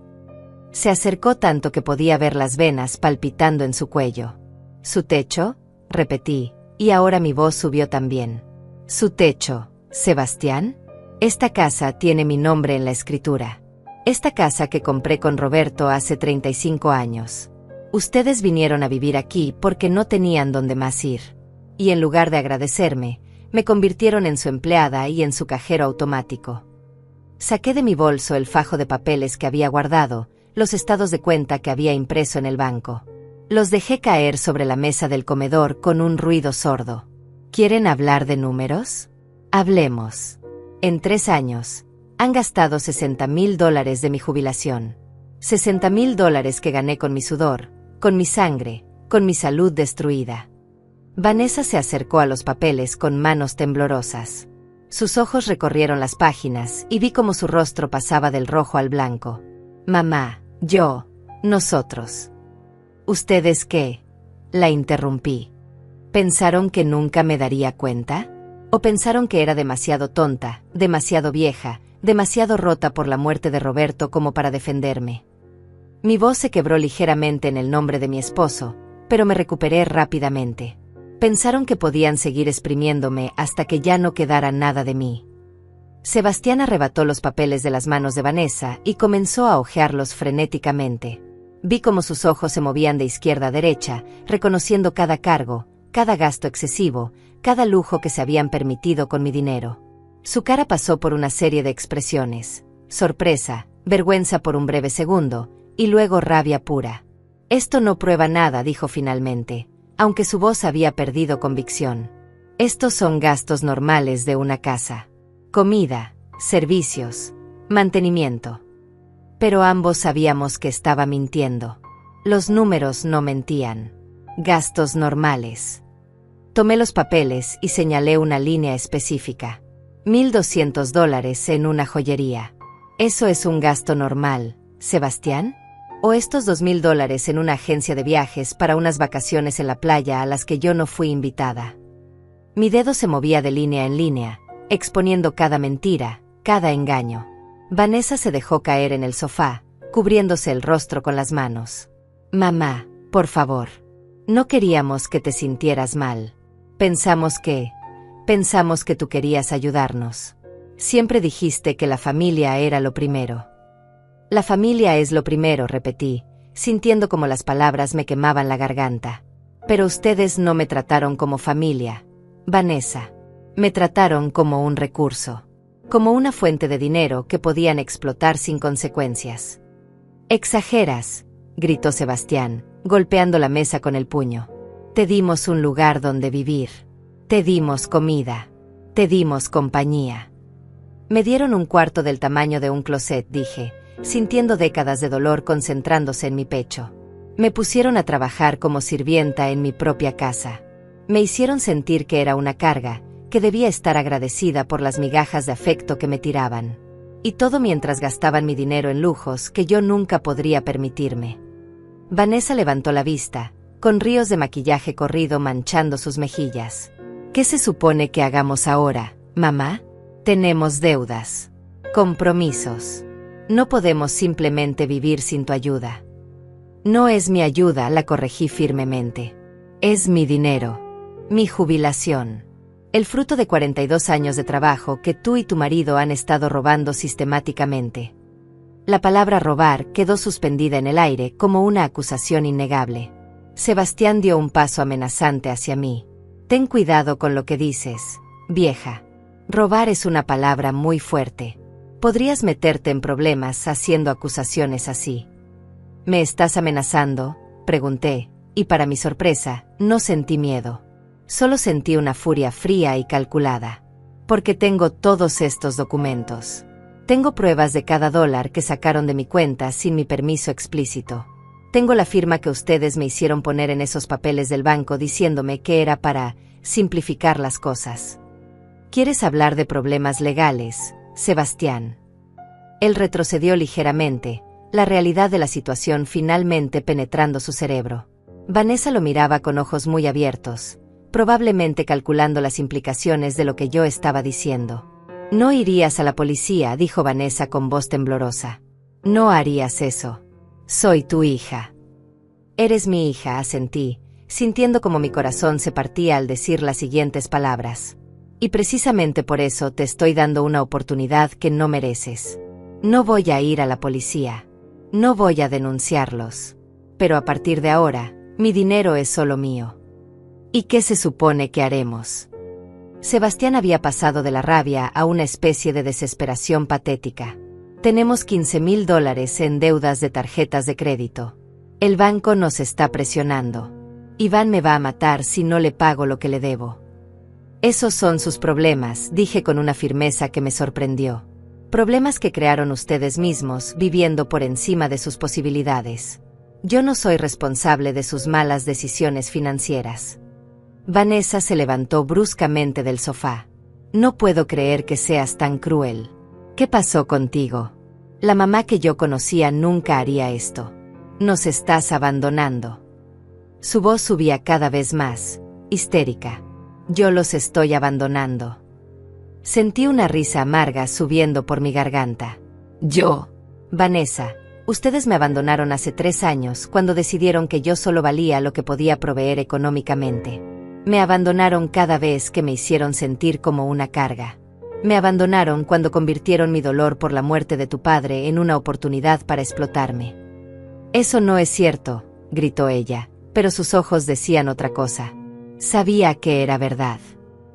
Se acercó tanto que podía ver las venas palpitando en su cuello. ¿Su techo? Repetí, y ahora mi voz subió también. ¿Su techo, Sebastián? Esta casa tiene mi nombre en la escritura. Esta casa que compré con Roberto hace 35 años. Ustedes vinieron a vivir aquí porque no tenían dónde más ir. Y en lugar de agradecerme, me convirtieron en su empleada y en su cajero automático. Saqué de mi bolso el fajo de papeles que había guardado, los estados de cuenta que había impreso en el banco. Los dejé caer sobre la mesa del comedor con un ruido sordo. ¿Quieren hablar de números? Hablemos. En 3 años, han gastado $60,000 de mi jubilación. $60,000 que gané con mi sudor, con mi sangre, con mi salud destruida. Vanessa se acercó a los papeles con manos temblorosas. Sus ojos recorrieron las páginas y vi cómo su rostro pasaba del rojo al blanco. Mamá, yo, nosotros. ¿Ustedes qué? La interrumpí. ¿Pensaron que nunca me daría cuenta? ¿O pensaron que era demasiado tonta, demasiado vieja, demasiado rota por la muerte de Roberto como para defenderme? Mi voz se quebró ligeramente en el nombre de mi esposo, pero me recuperé rápidamente. Pensaron que podían seguir exprimiéndome hasta que ya no quedara nada de mí. Sebastián arrebató los papeles de las manos de Vanessa y comenzó a hojearlos frenéticamente. Vi cómo sus ojos se movían de izquierda a derecha, reconociendo cada cargo, cada gasto excesivo, cada lujo que se habían permitido con mi dinero. Su cara pasó por una serie de expresiones: sorpresa, vergüenza por un breve segundo, y luego rabia pura. Esto no prueba nada, dijo finalmente, aunque su voz había perdido convicción. Estos son gastos normales de una casa. Comida, servicios, mantenimiento. Pero ambos sabíamos que estaba mintiendo. Los números no mentían. Gastos normales. Tomé los papeles y señalé una línea específica. $1,200 en una joyería. ¿Eso es un gasto normal, Sebastián? ¿O estos $2,000 en una agencia de viajes para unas vacaciones en la playa a las que yo no fui invitada? Mi dedo se movía de línea en línea, exponiendo cada mentira, cada engaño. Vanessa se dejó caer en el sofá, cubriéndose el rostro con las manos. Mamá, por favor. No queríamos que te sintieras mal. Pensamos que tú querías ayudarnos. Siempre dijiste que la familia era lo primero. La familia es lo primero, repetí, sintiendo como las palabras me quemaban la garganta. Pero ustedes no me trataron como familia, Vanessa. Me trataron como un recurso, como una fuente de dinero que podían explotar sin consecuencias. Exageras, gritó Sebastián, golpeando la mesa con el puño. Te dimos un lugar donde vivir. Te dimos comida. Te dimos compañía. Me dieron un cuarto del tamaño de un closet, dije, sintiendo décadas de dolor concentrándose en mi pecho. Me pusieron a trabajar como sirvienta en mi propia casa. Me hicieron sentir que era una carga, que debía estar agradecida por las migajas de afecto que me tiraban. Y todo mientras gastaban mi dinero en lujos que yo nunca podría permitirme. Vanessa levantó la vista, con ríos de maquillaje corrido manchando sus mejillas. ¿Qué se supone que hagamos ahora, mamá? Tenemos deudas, compromisos. No podemos simplemente vivir sin tu ayuda. No es mi ayuda, la corregí firmemente. Es mi dinero, mi jubilación. El fruto de 42 años de trabajo que tú y tu marido han estado robando sistemáticamente. La palabra robar quedó suspendida en el aire como una acusación innegable. Sebastián dio un paso amenazante hacia mí. Ten cuidado con lo que dices, vieja. Robar es una palabra muy fuerte. Podrías meterte en problemas haciendo acusaciones así. ¿Me estás amenazando?, pregunté, y para mi sorpresa, no sentí miedo. Solo sentí una furia fría y calculada. Porque tengo todos estos documentos. Tengo pruebas de cada dólar que sacaron de mi cuenta sin mi permiso explícito. Tengo la firma que ustedes me hicieron poner en esos papeles del banco diciéndome que era para simplificar las cosas. ¿Quieres hablar de problemas legales, Sebastián? Él retrocedió ligeramente, la realidad de la situación finalmente penetrando su cerebro. Vanessa lo miraba con ojos muy abiertos, probablemente calculando las implicaciones de lo que yo estaba diciendo. No irías a la policía, dijo Vanessa con voz temblorosa. No harías eso. Soy tu hija. Eres mi hija, asentí, sintiendo como mi corazón se partía al decir las siguientes palabras. Y precisamente por eso te estoy dando una oportunidad que no mereces. No voy a ir a la policía. No voy a denunciarlos. Pero a partir de ahora, mi dinero es solo mío. ¿Y qué se supone que haremos? Sebastián había pasado de la rabia a una especie de desesperación patética. Tenemos $15,000 en deudas de tarjetas de crédito. El banco nos está presionando. Iván me va a matar si no le pago lo que le debo. Esos son sus problemas, dije con una firmeza que me sorprendió. Problemas que crearon ustedes mismos, viviendo por encima de sus posibilidades. Yo no soy responsable de sus malas decisiones financieras. Vanessa se levantó bruscamente del sofá. No puedo creer que seas tan cruel. ¿Qué pasó contigo? La mamá que yo conocía nunca haría esto. Nos estás abandonando. Su voz subía cada vez más, histérica. Yo los estoy abandonando. Sentí una risa amarga subiendo por mi garganta. Yo. Vanessa, ustedes me abandonaron hace 3 años cuando decidieron que yo solo valía lo que podía proveer económicamente. Me abandonaron cada vez que me hicieron sentir como una carga. Me abandonaron cuando convirtieron mi dolor por la muerte de tu padre en una oportunidad para explotarme. Eso no es cierto, gritó ella, pero sus ojos decían otra cosa. Sabía que era verdad.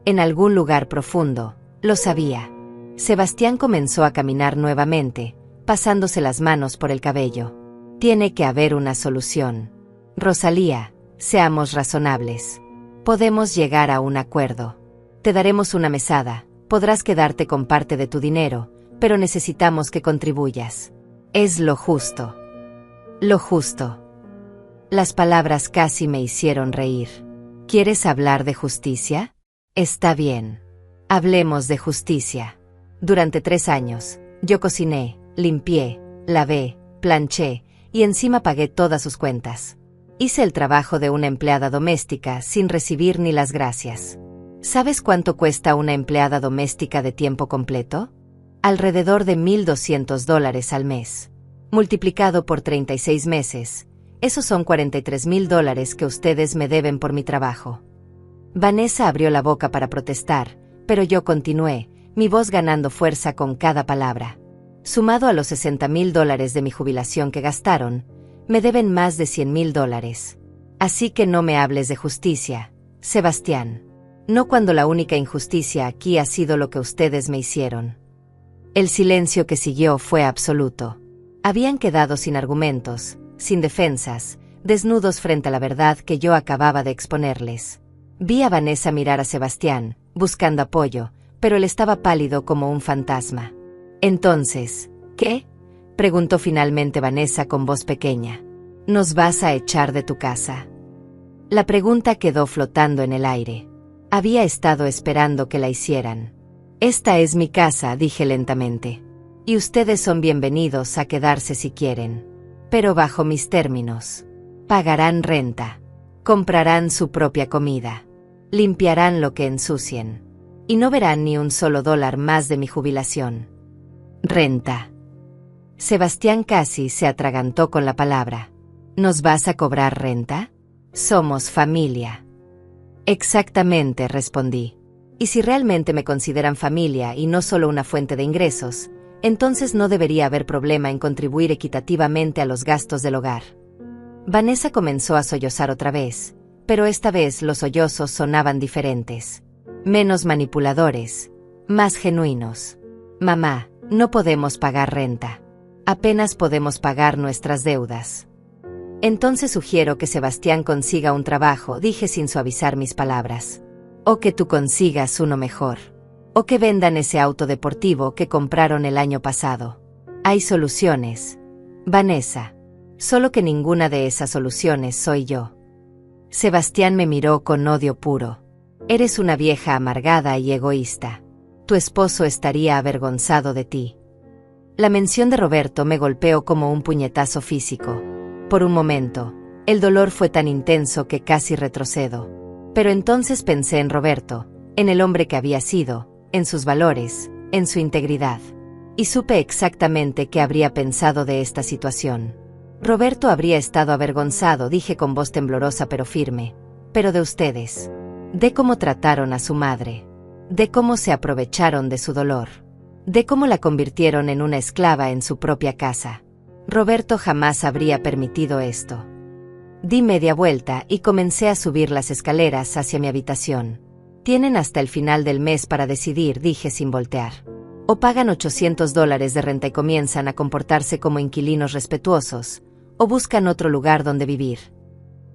En algún lugar profundo, lo sabía. Sebastián comenzó a caminar nuevamente, pasándose las manos por el cabello. Tiene que haber una solución. Rosalía, seamos razonables. Podemos llegar a un acuerdo. Te daremos una mesada, podrás quedarte con parte de tu dinero, pero necesitamos que contribuyas. Es lo justo. Lo justo. Las palabras casi me hicieron reír. ¿Quieres hablar de justicia? Está bien. Hablemos de justicia. Durante 3 años, yo cociné, limpié, lavé, planché, y encima pagué todas sus cuentas. Hice el trabajo de una empleada doméstica sin recibir ni las gracias. ¿Sabes cuánto cuesta una empleada doméstica de tiempo completo? Alrededor de $1,200 al mes. Multiplicado por 36 meses, esos son $43,000 que ustedes me deben por mi trabajo. Vanessa abrió la boca para protestar, pero yo continué, mi voz ganando fuerza con cada palabra. Sumado a los $60,000 de mi jubilación que gastaron, me deben más de $100,000. Así que no me hables de justicia, Sebastián. No cuando la única injusticia aquí ha sido lo que ustedes me hicieron. El silencio que siguió fue absoluto. Habían quedado sin argumentos, sin defensas, desnudos frente a la verdad que yo acababa de exponerles. Vi a Vanessa mirar a Sebastián, buscando apoyo, pero él estaba pálido como un fantasma. Entonces, ¿qué? Preguntó finalmente Vanessa con voz pequeña. ¿Nos vas a echar de tu casa? La pregunta quedó flotando en el aire. Había estado esperando que la hicieran. Esta es mi casa, dije lentamente. Y ustedes son bienvenidos a quedarse si quieren. Pero bajo mis términos. Pagarán renta. Comprarán su propia comida. Limpiarán lo que ensucien. Y no verán ni un solo dólar más de mi jubilación. Renta. Sebastián casi se atragantó con la palabra. ¿Nos vas a cobrar renta? Somos familia. Exactamente, respondí. Y si realmente me consideran familia y no solo una fuente de ingresos, entonces no debería haber problema en contribuir equitativamente a los gastos del hogar. Vanessa comenzó a sollozar otra vez, pero esta vez los sollozos sonaban diferentes. Menos manipuladores, más genuinos. Mamá, no podemos pagar renta. Apenas podemos pagar nuestras deudas. Entonces sugiero que Sebastián consiga un trabajo, dije sin suavizar mis palabras. O que tú consigas uno mejor. O que vendan ese auto deportivo que compraron el año pasado. Hay soluciones, Vanessa. Solo que ninguna de esas soluciones soy yo. Sebastián me miró con odio puro. Eres una vieja amargada y egoísta. Tu esposo estaría avergonzado de ti. La mención de Roberto me golpeó como un puñetazo físico. Por un momento, el dolor fue tan intenso que casi retrocedo. Pero entonces pensé en Roberto, en el hombre que había sido, en sus valores, en su integridad. Y supe exactamente qué habría pensado de esta situación. Roberto habría estado avergonzado, dije con voz temblorosa pero firme. Pero de ustedes. De cómo trataron a su madre. De cómo se aprovecharon de su dolor. De cómo la convirtieron en una esclava en su propia casa. Roberto jamás habría permitido esto. Di media vuelta y comencé a subir las escaleras hacia mi habitación. Tienen hasta el final del mes para decidir, dije sin voltear. O pagan $800 de renta y comienzan a comportarse como inquilinos respetuosos, o buscan otro lugar donde vivir.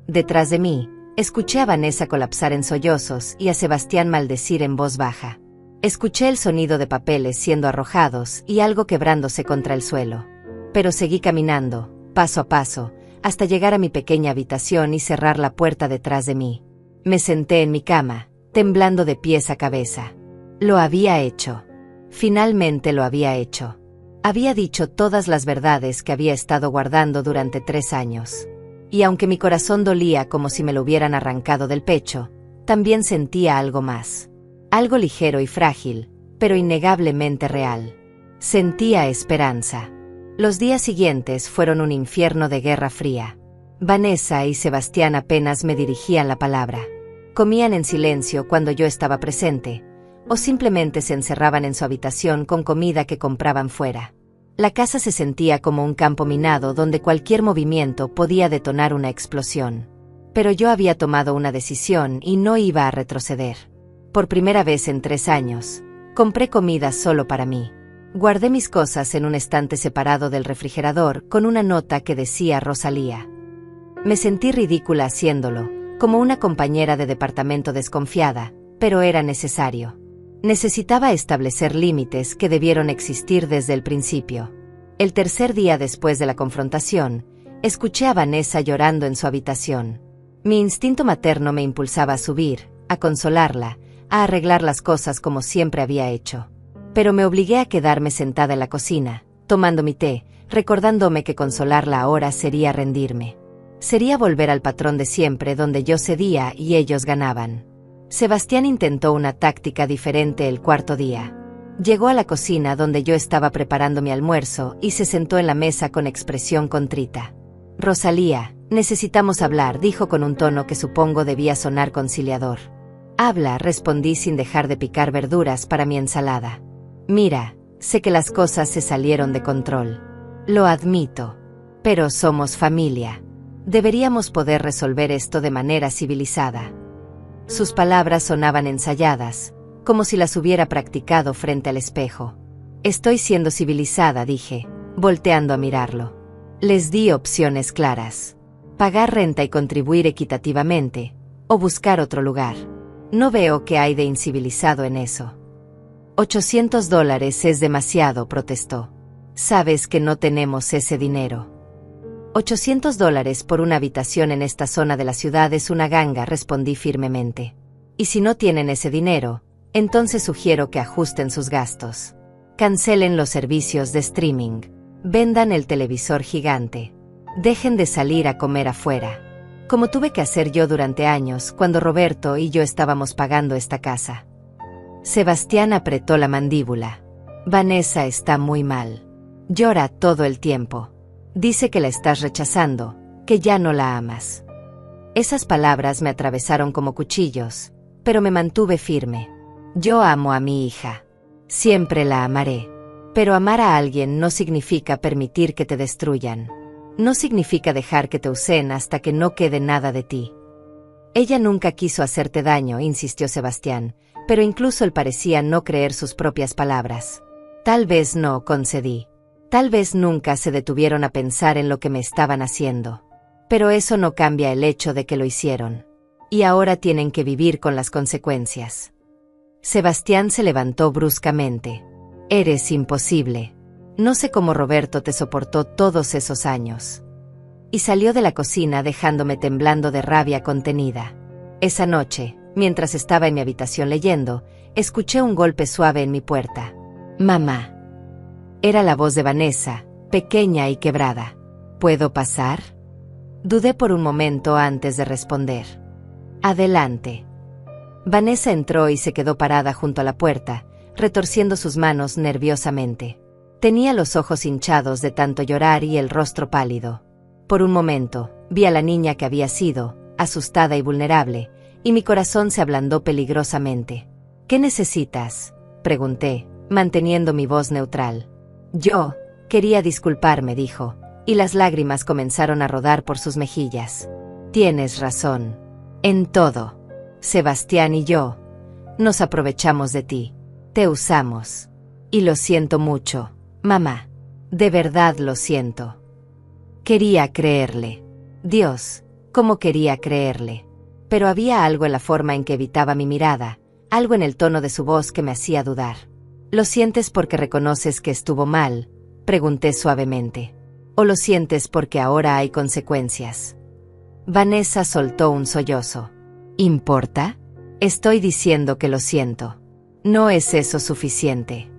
Detrás de mí, escuché a Vanessa colapsar en sollozos y a Sebastián maldecir en voz baja. Escuché el sonido de papeles siendo arrojados y algo quebrándose contra el suelo. Pero seguí caminando, paso a paso, hasta llegar a mi pequeña habitación y cerrar la puerta detrás de mí. Me senté en mi cama, temblando de pies a cabeza. Lo había hecho. Finalmente lo había hecho. Había dicho todas las verdades que había estado guardando durante 3 años. Y aunque mi corazón dolía como si me lo hubieran arrancado del pecho, también sentía algo más. Algo ligero y frágil, pero innegablemente real. Sentía esperanza. Los días siguientes fueron un infierno de guerra fría. Vanessa y Sebastián apenas me dirigían la palabra. Comían en silencio cuando yo estaba presente, o simplemente se encerraban en su habitación con comida que compraban fuera. La casa se sentía como un campo minado donde cualquier movimiento podía detonar una explosión. Pero yo había tomado una decisión y no iba a retroceder. Por primera vez en 3 años, compré comida solo para mí. Guardé mis cosas en un estante separado del refrigerador con una nota que decía Rosalía. Me sentí ridícula haciéndolo, como una compañera de departamento desconfiada, pero era necesario. Necesitaba establecer límites que debieron existir desde el principio. El tercer día después de la confrontación, escuché a Vanessa llorando en su habitación. Mi instinto materno me impulsaba a subir, a consolarla, a arreglar las cosas como siempre había hecho. Pero me obligué a quedarme sentada en la cocina, tomando mi té, recordándome que consolarla ahora sería rendirme. Sería volver al patrón de siempre donde yo cedía y ellos ganaban. Sebastián intentó una táctica diferente el cuarto día. Llegó a la cocina donde yo estaba preparando mi almuerzo y se sentó en la mesa con expresión contrita. «Rosalía, necesitamos hablar», dijo con un tono que supongo debía sonar conciliador. «Habla», respondí sin dejar de picar verduras para mi ensalada. «Mira, sé que las cosas se salieron de control. Lo admito. Pero somos familia. Deberíamos poder resolver esto de manera civilizada». Sus palabras sonaban ensayadas, como si las hubiera practicado frente al espejo. «Estoy siendo civilizada», dije, volteando a mirarlo. Les di opciones claras. Pagar renta y contribuir equitativamente, o buscar otro lugar. No veo qué hay de incivilizado en eso. $800 es demasiado, protestó. Sabes que no tenemos ese dinero. $800 por una habitación en esta zona de la ciudad es una ganga, respondí firmemente. Y si no tienen ese dinero, entonces sugiero que ajusten sus gastos. Cancelen los servicios de streaming. Vendan el televisor gigante. Dejen de salir a comer afuera. Como tuve que hacer yo durante años cuando Roberto y yo estábamos pagando esta casa. Sebastián apretó la mandíbula. Vanessa está muy mal. Llora todo el tiempo. Dice que la estás rechazando, que ya no la amas. Esas palabras me atravesaron como cuchillos, pero me mantuve firme. Yo amo a mi hija. Siempre la amaré. Pero amar a alguien no significa permitir que te destruyan. No significa dejar que te usen hasta que no quede nada de ti. Ella nunca quiso hacerte daño, insistió Sebastián, pero incluso él parecía no creer sus propias palabras. Tal vez no, concedí. Tal vez nunca se detuvieron a pensar en lo que me estaban haciendo. Pero eso no cambia el hecho de que lo hicieron. Y ahora tienen que vivir con las consecuencias. Sebastián se levantó bruscamente. Eres imposible. No sé cómo Roberto te soportó todos esos años. Y salió de la cocina dejándome temblando de rabia contenida. Esa noche, mientras estaba en mi habitación leyendo, escuché un golpe suave en mi puerta. «Mamá». Era la voz de Vanessa, pequeña y quebrada. «¿Puedo pasar?». Dudé por un momento antes de responder. «Adelante». Vanessa entró y se quedó parada junto a la puerta, retorciendo sus manos nerviosamente. Tenía los ojos hinchados de tanto llorar y el rostro pálido. Por un momento, vi a la niña que había sido, asustada y vulnerable, y mi corazón se ablandó peligrosamente. «¿Qué necesitas?», pregunté, manteniendo mi voz neutral. «Yo quería disculparme», dijo, y las lágrimas comenzaron a rodar por sus mejillas. «Tienes razón. En todo. Sebastián y yo nos aprovechamos de ti. Te usamos. Y lo siento mucho, mamá. De verdad lo siento». Quería creerle. Dios, cómo quería creerle. Pero había algo en la forma en que evitaba mi mirada, algo en el tono de su voz que me hacía dudar. «¿Lo sientes porque reconoces que estuvo mal?», pregunté suavemente. «¿O lo sientes porque ahora hay consecuencias?». Vanessa soltó un sollozo. «¿Importa? Estoy diciendo que lo siento. ¿No es eso suficiente?».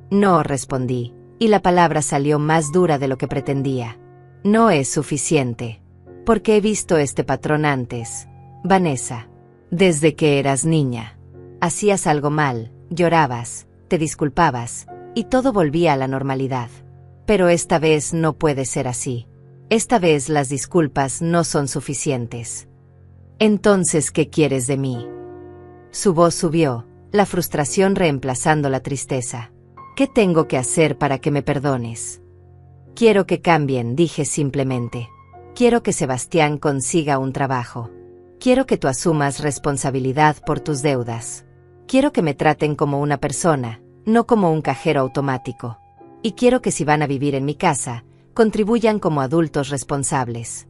«No», respondí, y la palabra salió más dura de lo que pretendía. «No es suficiente. Porque he visto este patrón antes, Vanessa. Desde que eras niña. Hacías algo mal, llorabas, te disculpabas, y todo volvía a la normalidad. Pero esta vez no puede ser así. Esta vez las disculpas no son suficientes. Entonces, ¿qué quieres de mí?». Su voz subió, la frustración reemplazando la tristeza. «¿Qué tengo que hacer para que me perdones?». «Quiero que cambien», dije simplemente. «Quiero que Sebastián consiga un trabajo. Quiero que tú asumas responsabilidad por tus deudas. Quiero que me traten como una persona, no como un cajero automático. Y quiero que si van a vivir en mi casa, contribuyan como adultos responsables».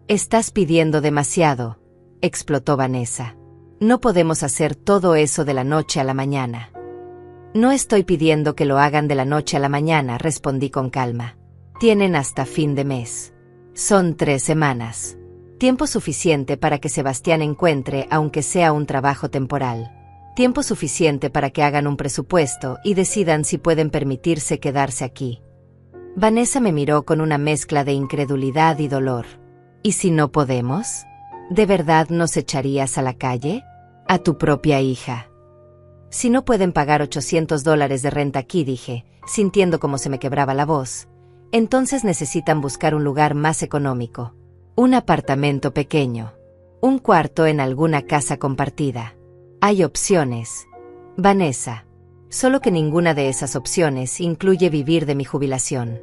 «Estás pidiendo demasiado», explotó Vanessa. «No podemos hacer todo eso de la noche a la mañana». «No estoy pidiendo que lo hagan de la noche a la mañana», respondí con calma. «Tienen hasta fin de mes. Son 3 semanas. Tiempo suficiente para que Sebastián encuentre, aunque sea un trabajo temporal. Tiempo suficiente para que hagan un presupuesto y decidan si pueden permitirse quedarse aquí. Vanessa me miró con una mezcla de incredulidad y dolor. ¿Y si no podemos? ¿De verdad nos echarías a la calle? A tu propia hija. Si no pueden pagar $800 de renta aquí, dije, sintiendo como se me quebraba la voz, entonces necesitan buscar un lugar más económico. Un apartamento pequeño. Un cuarto en alguna casa compartida. Hay opciones, Vanessa. Solo que ninguna de esas opciones incluye vivir de mi jubilación.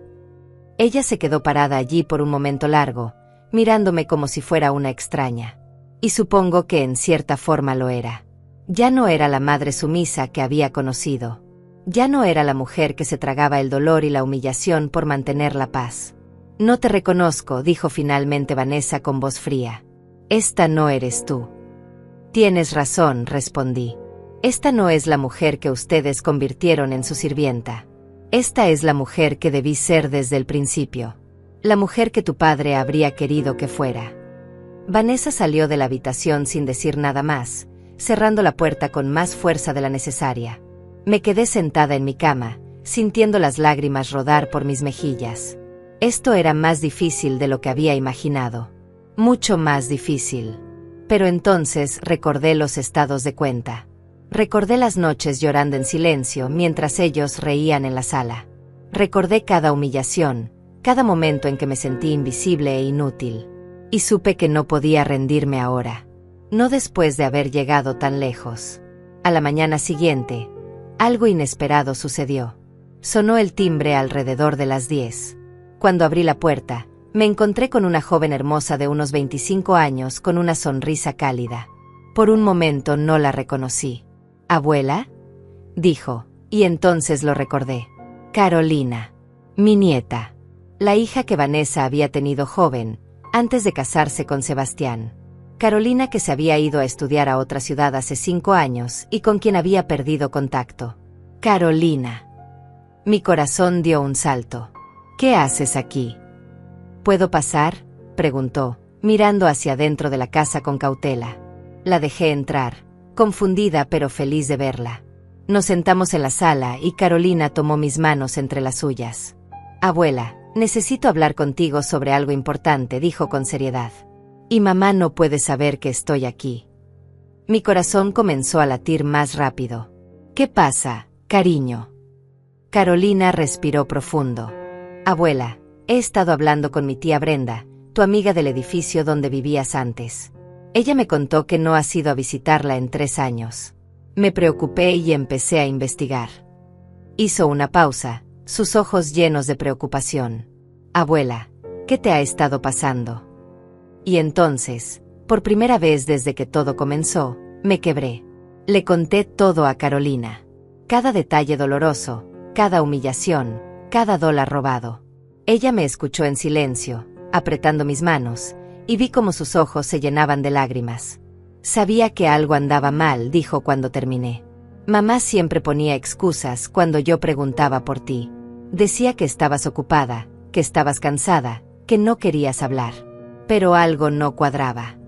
Ella se quedó parada allí por un momento largo, mirándome como si fuera una extraña. Y supongo que en cierta forma lo era. Ya no era la madre sumisa que había conocido. Ya no era la mujer que se tragaba el dolor y la humillación por mantener la paz. No te reconozco, dijo finalmente Vanessa con voz fría. Esta no eres tú. Tienes razón, respondí. Esta no es la mujer que ustedes convirtieron en su sirvienta. Esta es la mujer que debí ser desde el principio. La mujer que tu padre habría querido que fuera. Vanessa salió de la habitación sin decir nada más, cerrando la puerta con más fuerza de la necesaria. Me quedé sentada en mi cama, sintiendo las lágrimas rodar por mis mejillas. Esto era más difícil de lo que había imaginado. Mucho más difícil. Pero entonces recordé los estados de cuenta. Recordé las noches llorando en silencio mientras ellos reían en la sala. Recordé cada humillación, cada momento en que me sentí invisible e inútil. Y supe que no podía rendirme ahora. No después de haber llegado tan lejos. A la mañana siguiente, algo inesperado sucedió. Sonó el timbre alrededor de las 10. Cuando abrí la puerta, me encontré con una joven hermosa de unos 25 años con una sonrisa cálida. Por un momento no la reconocí. ¿Abuela?, dijo, y entonces lo recordé. Carolina. Mi nieta. La hija que Vanessa había tenido joven, antes de casarse con Sebastián. Carolina, que se había ido a estudiar a otra ciudad hace 5 años y con quien había perdido contacto. Carolina. Mi corazón dio un salto. ¿Qué haces aquí? ¿Puedo pasar?, preguntó, mirando hacia adentro de la casa con cautela. La dejé entrar, confundida pero feliz de verla. Nos sentamos en la sala y Carolina tomó mis manos entre las suyas. Abuela, necesito hablar contigo sobre algo importante, dijo con seriedad. Y mamá no puede saber que estoy aquí. Mi corazón comenzó a latir más rápido. ¿Qué pasa, cariño? Carolina respiró profundo. Abuela, he estado hablando con mi tía Brenda, tu amiga del edificio donde vivías antes. Ella me contó que no has ido a visitarla en 3 años. Me preocupé y empecé a investigar. Hizo una pausa, sus ojos llenos de preocupación. Abuela, ¿qué te ha estado pasando? Y entonces, por primera vez desde que todo comenzó, me quebré. Le conté todo a Carolina. Cada detalle doloroso, cada humillación, cada dólar robado. Ella me escuchó en silencio, apretando mis manos, y vi cómo sus ojos se llenaban de lágrimas. Sabía que algo andaba mal, dijo cuando terminé. Mamá siempre ponía excusas cuando yo preguntaba por ti. Decía que estabas ocupada, que estabas cansada, que no querías hablar. Pero algo no cuadraba.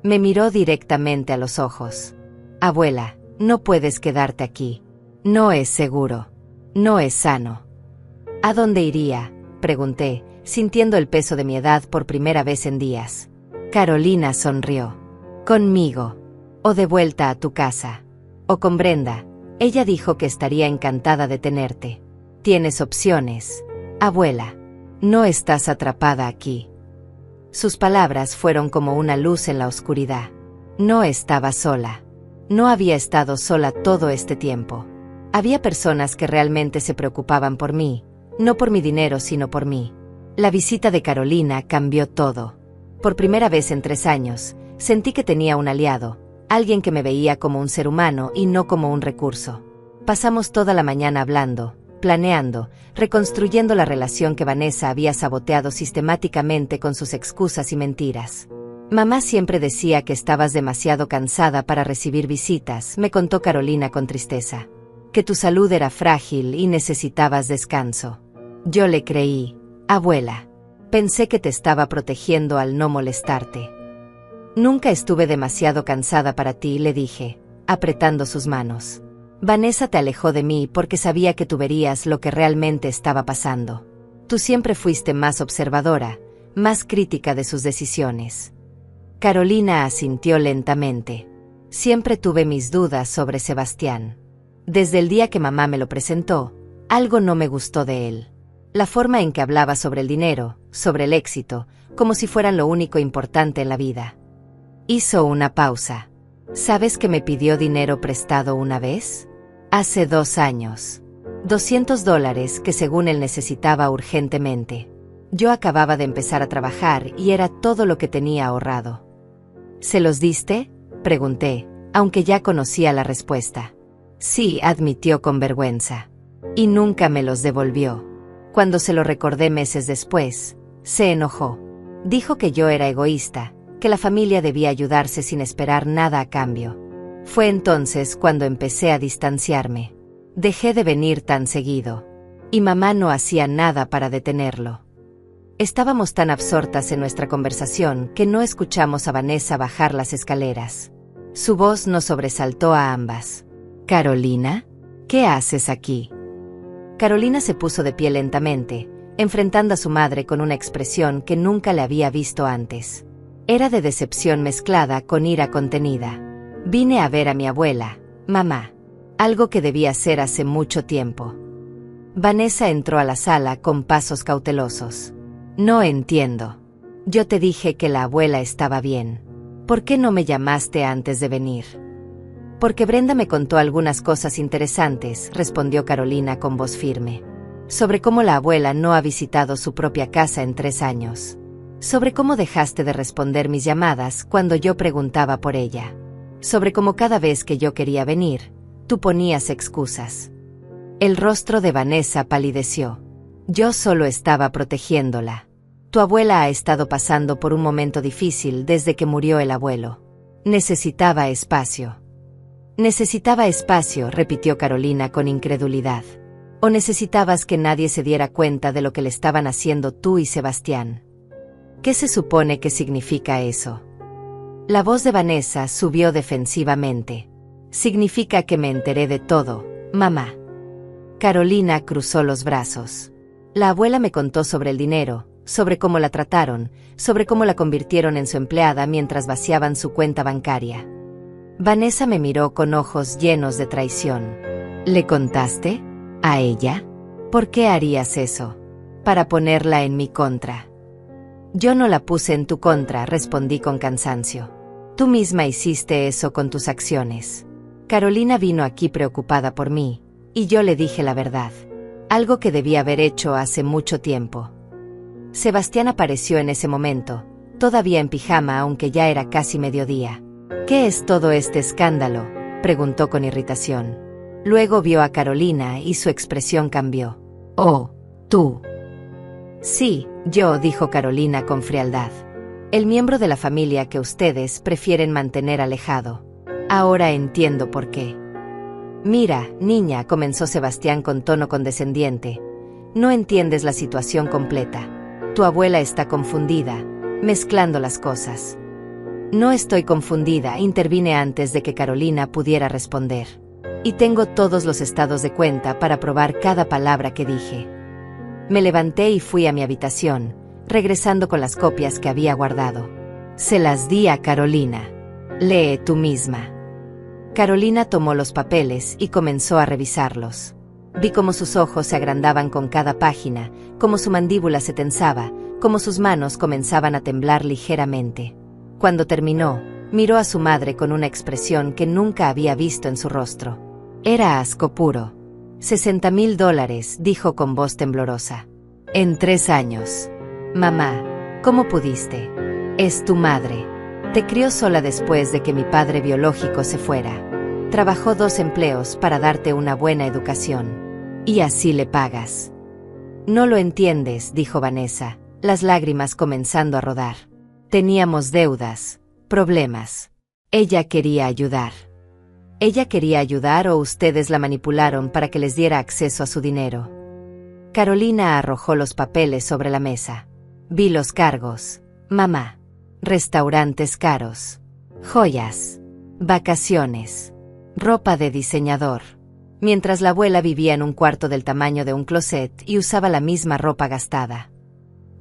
Me miró directamente a los ojos. Abuela, no puedes quedarte aquí. No es seguro. No es sano. ¿A dónde iría?, pregunté, sintiendo el peso de mi edad por primera vez en días. Carolina sonrió. Conmigo. O de vuelta a tu casa. O con Brenda. Ella dijo que estaría encantada de tenerte. Tienes opciones, abuela. No estás atrapada aquí. Sus palabras fueron como una luz en la oscuridad. No estaba sola. No había estado sola todo este tiempo. Había personas que realmente se preocupaban por mí, no por mi dinero sino por mí. La visita de Carolina cambió todo. Por primera vez en 3 años, sentí que tenía un aliado, alguien que me veía como un ser humano y no como un recurso. Pasamos toda la mañana hablando, planeando, reconstruyendo la relación que Vanessa había saboteado sistemáticamente con sus excusas y mentiras. Mamá siempre decía que estabas demasiado cansada para recibir visitas, me contó Carolina con tristeza. Que tu salud era frágil y necesitabas descanso. Yo le creí, abuela. Pensé que te estaba protegiendo al no molestarte. Nunca estuve demasiado cansada para ti, le dije, apretando sus manos. Vanessa te alejó de mí porque sabía que tú verías lo que realmente estaba pasando. Tú siempre fuiste más observadora, más crítica de sus decisiones. Carolina asintió lentamente. Siempre tuve mis dudas sobre Sebastián. Desde el día que mamá me lo presentó, algo no me gustó de él. La forma en que hablaba sobre el dinero, sobre el éxito, como si fueran lo único importante en la vida. Hizo una pausa. ¿Sabes que me pidió dinero prestado una vez? Hace 2 años. $200 que según él necesitaba urgentemente. Yo acababa de empezar a trabajar y era todo lo que tenía ahorrado. ¿Se los diste?, pregunté, aunque ya conocía la respuesta. Sí, admitió con vergüenza. Y nunca me los devolvió. Cuando se lo recordé meses después, se enojó. Dijo que yo era egoísta, que la familia debía ayudarse sin esperar nada a cambio. Fue entonces cuando empecé a distanciarme. Dejé de venir tan seguido. Y mamá no hacía nada para detenerlo. Estábamos tan absortas en nuestra conversación que no escuchamos a Vanessa bajar las escaleras. Su voz nos sobresaltó a ambas. «Carolina, ¿qué haces aquí?» Carolina se puso de pie lentamente, enfrentando a su madre con una expresión que nunca le había visto antes. Era de decepción mezclada con ira contenida. Vine a ver a mi abuela, mamá. Algo que debía hacer hace mucho tiempo. Vanessa entró a la sala con pasos cautelosos. No entiendo. Yo te dije que la abuela estaba bien. ¿Por qué no me llamaste antes de venir? Porque Brenda me contó algunas cosas interesantes, respondió Carolina con voz firme. Sobre cómo la abuela no ha visitado su propia casa en 3 años. Sobre cómo dejaste de responder mis llamadas cuando yo preguntaba por ella. Sobre cómo cada vez que yo quería venir, tú ponías excusas. El rostro de Vanessa palideció. Yo solo estaba protegiéndola. Tu abuela ha estado pasando por un momento difícil desde que murió el abuelo. Necesitaba espacio. Necesitaba espacio, repitió Carolina con incredulidad. ¿O necesitabas que nadie se diera cuenta de lo que le estaban haciendo tú y Sebastián? ¿Qué se supone que significa eso? La voz de Vanessa subió defensivamente. Significa que me enteré de todo, mamá. Carolina cruzó los brazos. La abuela me contó sobre el dinero, sobre cómo la trataron, sobre cómo la convirtieron en su empleada mientras vaciaban su cuenta bancaria. Vanessa me miró con ojos llenos de traición. ¿Le contaste? ¿A ella? ¿Por qué harías eso? Para ponerla en mi contra. Yo no la puse en tu contra, respondí con cansancio. Tú misma hiciste eso con tus acciones. Carolina vino aquí preocupada por mí, y yo le dije la verdad. Algo que debía haber hecho hace mucho tiempo. Sebastián apareció en ese momento, todavía en pijama aunque ya era casi mediodía. ¿Qué es todo este escándalo?, preguntó con irritación. Luego vio a Carolina y su expresión cambió. «Oh, tú». «Sí, yo», dijo Carolina con frialdad. «El miembro de la familia que ustedes prefieren mantener alejado. Ahora entiendo por qué». «Mira, niña», comenzó Sebastián con tono condescendiente. «No entiendes la situación completa. Tu abuela está confundida, mezclando las cosas». «No estoy confundida», intervine antes de que Carolina pudiera responder. «Y tengo todos los estados de cuenta para probar cada palabra que dije». Me levanté y fui a mi habitación, regresando con las copias que había guardado. Se las di a Carolina. «Lee tú misma». Carolina tomó los papeles y comenzó a revisarlos. Vi cómo sus ojos se agrandaban con cada página, cómo su mandíbula se tensaba, cómo sus manos comenzaban a temblar ligeramente. Cuando terminó, miró a su madre con una expresión que nunca había visto en su rostro. Era asco puro. $60,000, dijo con voz temblorosa. En 3 años. Mamá, ¿cómo pudiste? Es tu madre. Te crió sola después de que mi padre biológico se fuera. Trabajó 2 empleos para darte una buena educación. Y así le pagas. No lo entiendes, dijo Vanessa, las lágrimas comenzando a rodar. Teníamos deudas, problemas. Ella quería ayudar. ¿Ella quería ayudar o ustedes la manipularon para que les diera acceso a su dinero? Carolina arrojó los papeles sobre la mesa. Vi los cargos, mamá. restaurantes caros, joyas, vacaciones, ropa de diseñador. Mientras la abuela vivía en un cuarto del tamaño de un closet y usaba la misma ropa gastada.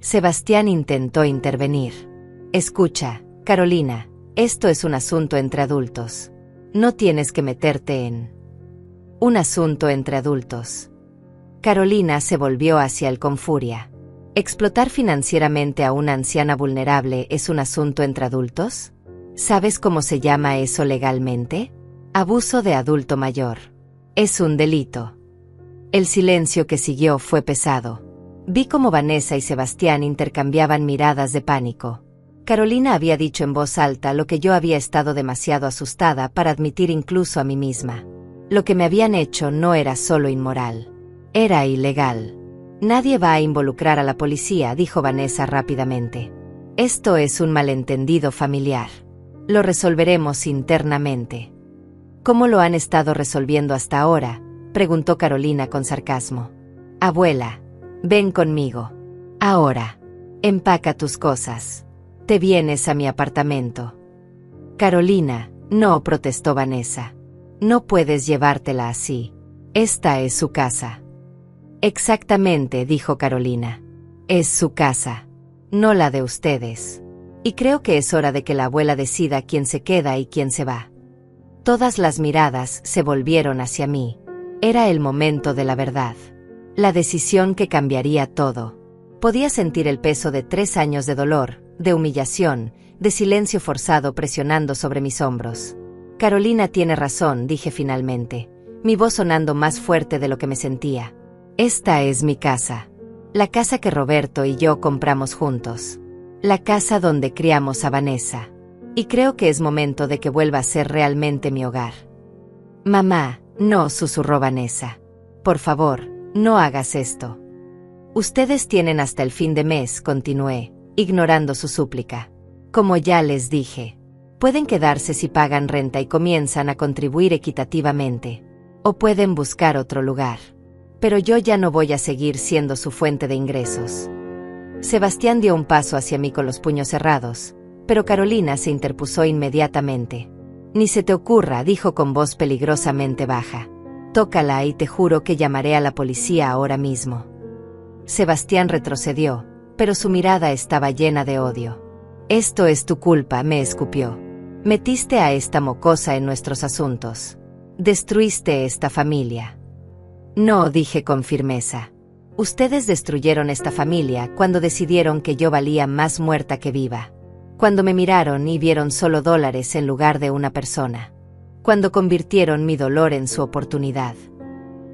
Sebastián intentó intervenir. Escucha, Carolina, esto es un asunto entre adultos. No tienes que meterte en un asunto entre adultos. Carolina se volvió hacia él con furia. ¿Explotar financieramente a una anciana vulnerable es un asunto entre adultos? ¿Sabes cómo se llama eso legalmente? Abuso de adulto mayor. Es un delito. El silencio que siguió fue pesado. Vi cómo Vanessa y Sebastián intercambiaban miradas de pánico. Carolina había dicho en voz alta lo que yo había estado demasiado asustada para admitir incluso a mí misma. Lo que me habían hecho no era solo inmoral. Era ilegal. Nadie va a involucrar a la policía, dijo Vanessa rápidamente. Esto es un malentendido familiar. Lo resolveremos internamente. ¿Cómo lo han estado resolviendo hasta ahora?, preguntó Carolina con sarcasmo. Abuela, ven conmigo. Ahora. Empaca tus cosas. Te vienes a mi apartamento. Carolina, no, protestó Vanessa. No puedes llevártela así. Esta es su casa. Exactamente, dijo Carolina. Es su casa. No la de ustedes. Y creo que es hora de que la abuela decida quién se queda y quién se va. Todas las miradas se volvieron hacia mí. Era el momento de la verdad. La decisión que cambiaría todo. Podía sentir el peso de 3 años de dolor, de humillación, de silencio forzado presionando sobre mis hombros. Carolina tiene razón, dije finalmente, mi voz sonando más fuerte de lo que me sentía. Esta es mi casa. La casa que Roberto y yo compramos juntos. La casa donde criamos a Vanessa. Y creo que es momento de que vuelva a ser realmente mi hogar. Mamá, no, susurró Vanessa. Por favor, no hagas esto. Ustedes tienen hasta el fin de mes, continué, ignorando su súplica. Como ya les dije, pueden quedarse si pagan renta y comienzan a contribuir equitativamente. O pueden buscar otro lugar. Pero yo ya no voy a seguir siendo su fuente de ingresos. Sebastián dio un paso hacia mí con los puños cerrados, pero Carolina se interpuso inmediatamente. Ni se te ocurra, dijo con voz peligrosamente baja. Tócala y te juro que llamaré a la policía ahora mismo. Sebastián retrocedió, pero su mirada estaba llena de odio. Esto es tu culpa, me escupió. Metiste a esta mocosa en nuestros asuntos. Destruiste esta familia. No, dije con firmeza. Ustedes destruyeron esta familia cuando decidieron que yo valía más muerta que viva. Cuando me miraron y vieron solo dólares en lugar de una persona. Cuando convirtieron mi dolor en su oportunidad.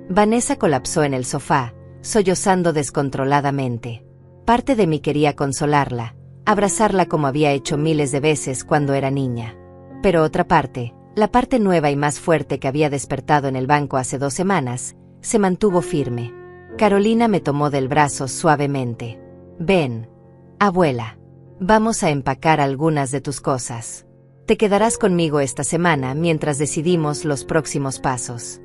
Vanessa colapsó en el sofá, sollozando descontroladamente. Parte de mí quería consolarla, abrazarla como había hecho miles de veces cuando era niña. Pero otra parte, la parte nueva y más fuerte que había despertado en el banco hace 2 semanas, se mantuvo firme. Carolina me tomó del brazo suavemente. Ven, abuela. Vamos a empacar algunas de tus cosas. Te quedarás conmigo esta semana mientras decidimos los próximos pasos.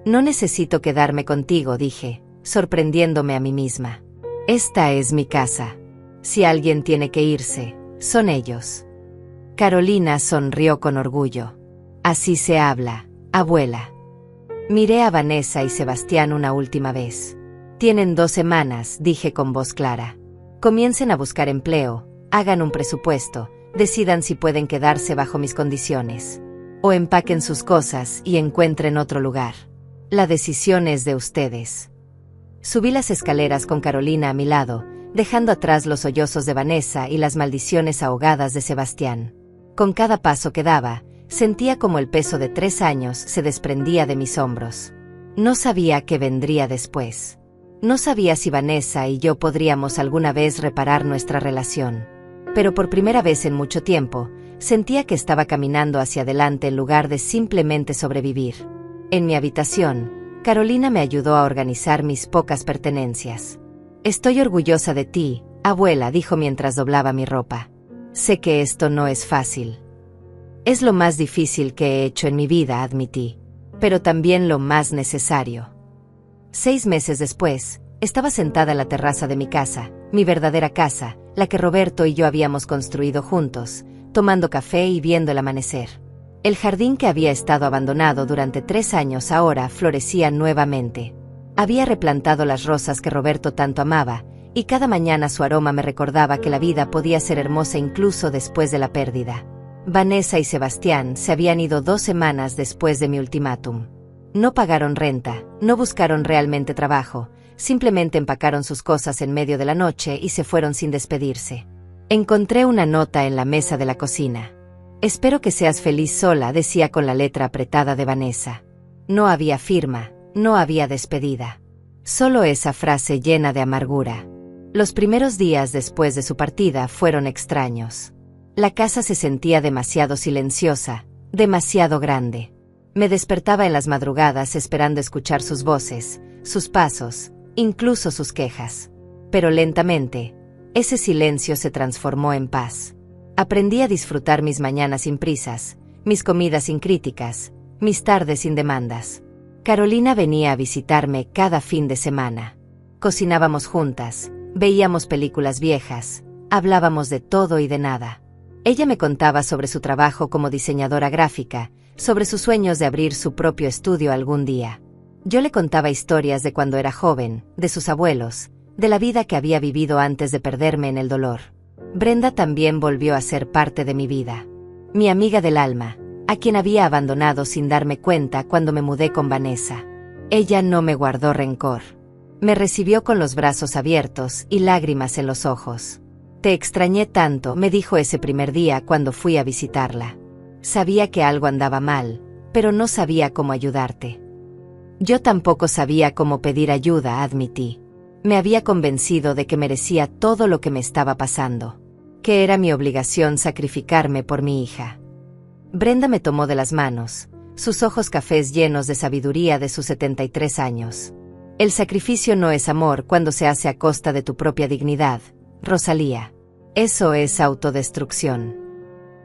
No necesito quedarme contigo, dije, sorprendiéndome a mí misma. Esta es mi casa. Si alguien tiene que irse, son ellos. Carolina sonrió con orgullo. Así se habla, abuela. Miré a Vanessa y Sebastián una última vez. Tienen 2 semanas, dije con voz clara. Comiencen a buscar empleo, hagan un presupuesto, decidan si pueden quedarse bajo mis condiciones. O empaquen sus cosas y encuentren otro lugar. La decisión es de ustedes. Subí las escaleras con Carolina a mi lado, dejando atrás los sollozos de Vanessa y las maldiciones ahogadas de Sebastián. Con cada paso que daba, sentía como el peso de 3 años se desprendía de mis hombros. No sabía qué vendría después. No sabía si Vanessa y yo podríamos alguna vez reparar nuestra relación. Pero por primera vez en mucho tiempo, sentía que estaba caminando hacia adelante en lugar de simplemente sobrevivir. En mi habitación, Carolina me ayudó a organizar mis pocas pertenencias. Estoy orgullosa de ti, abuela, dijo mientras doblaba mi ropa. Sé que esto no es fácil. Es lo más difícil que he hecho en mi vida, admití, pero también lo más necesario. 6 meses después, estaba sentada en la terraza de mi casa, mi verdadera casa, la que Roberto y yo habíamos construido juntos, tomando café y viendo el amanecer. El jardín que había estado abandonado durante 3 años ahora florecía nuevamente. Había replantado las rosas que Roberto tanto amaba, y cada mañana su aroma me recordaba que la vida podía ser hermosa incluso después de la pérdida. Vanessa y Sebastián se habían ido 2 semanas después de mi ultimátum. No pagaron renta, no buscaron realmente trabajo, simplemente empacaron sus cosas en medio de la noche y se fueron sin despedirse. Encontré una nota en la mesa de la cocina. «Espero que seas feliz sola», decía con la letra apretada de Vanessa. No había firma, no había despedida. Solo esa frase llena de amargura. Los primeros días después de su partida fueron extraños. La casa se sentía demasiado silenciosa, demasiado grande. Me despertaba en las madrugadas esperando escuchar sus voces, sus pasos, incluso sus quejas. Pero lentamente, ese silencio se transformó en paz. Aprendí a disfrutar mis mañanas sin prisas, mis comidas sin críticas, mis tardes sin demandas. Carolina venía a visitarme cada fin de semana. Cocinábamos juntas, veíamos películas viejas, hablábamos de todo y de nada. Ella me contaba sobre su trabajo como diseñadora gráfica, sobre sus sueños de abrir su propio estudio algún día. Yo le contaba historias de cuando era joven, de sus abuelos, de la vida que había vivido antes de perderme en el dolor. Brenda también volvió a ser parte de mi vida. Mi amiga del alma, a quien había abandonado sin darme cuenta cuando me mudé con Vanessa. Ella no me guardó rencor. Me recibió con los brazos abiertos y lágrimas en los ojos. «Te extrañé tanto», me dijo ese primer día cuando fui a visitarla. «Sabía que algo andaba mal, pero no sabía cómo ayudarte». Yo tampoco sabía cómo pedir ayuda, admití. Me había convencido de que merecía todo lo que me estaba pasando, que era mi obligación sacrificarme por mi hija. Brenda me tomó de las manos, sus ojos cafés llenos de sabiduría de sus 73 años. «El sacrificio no es amor cuando se hace a costa de tu propia dignidad, Rosalía. Eso es autodestrucción».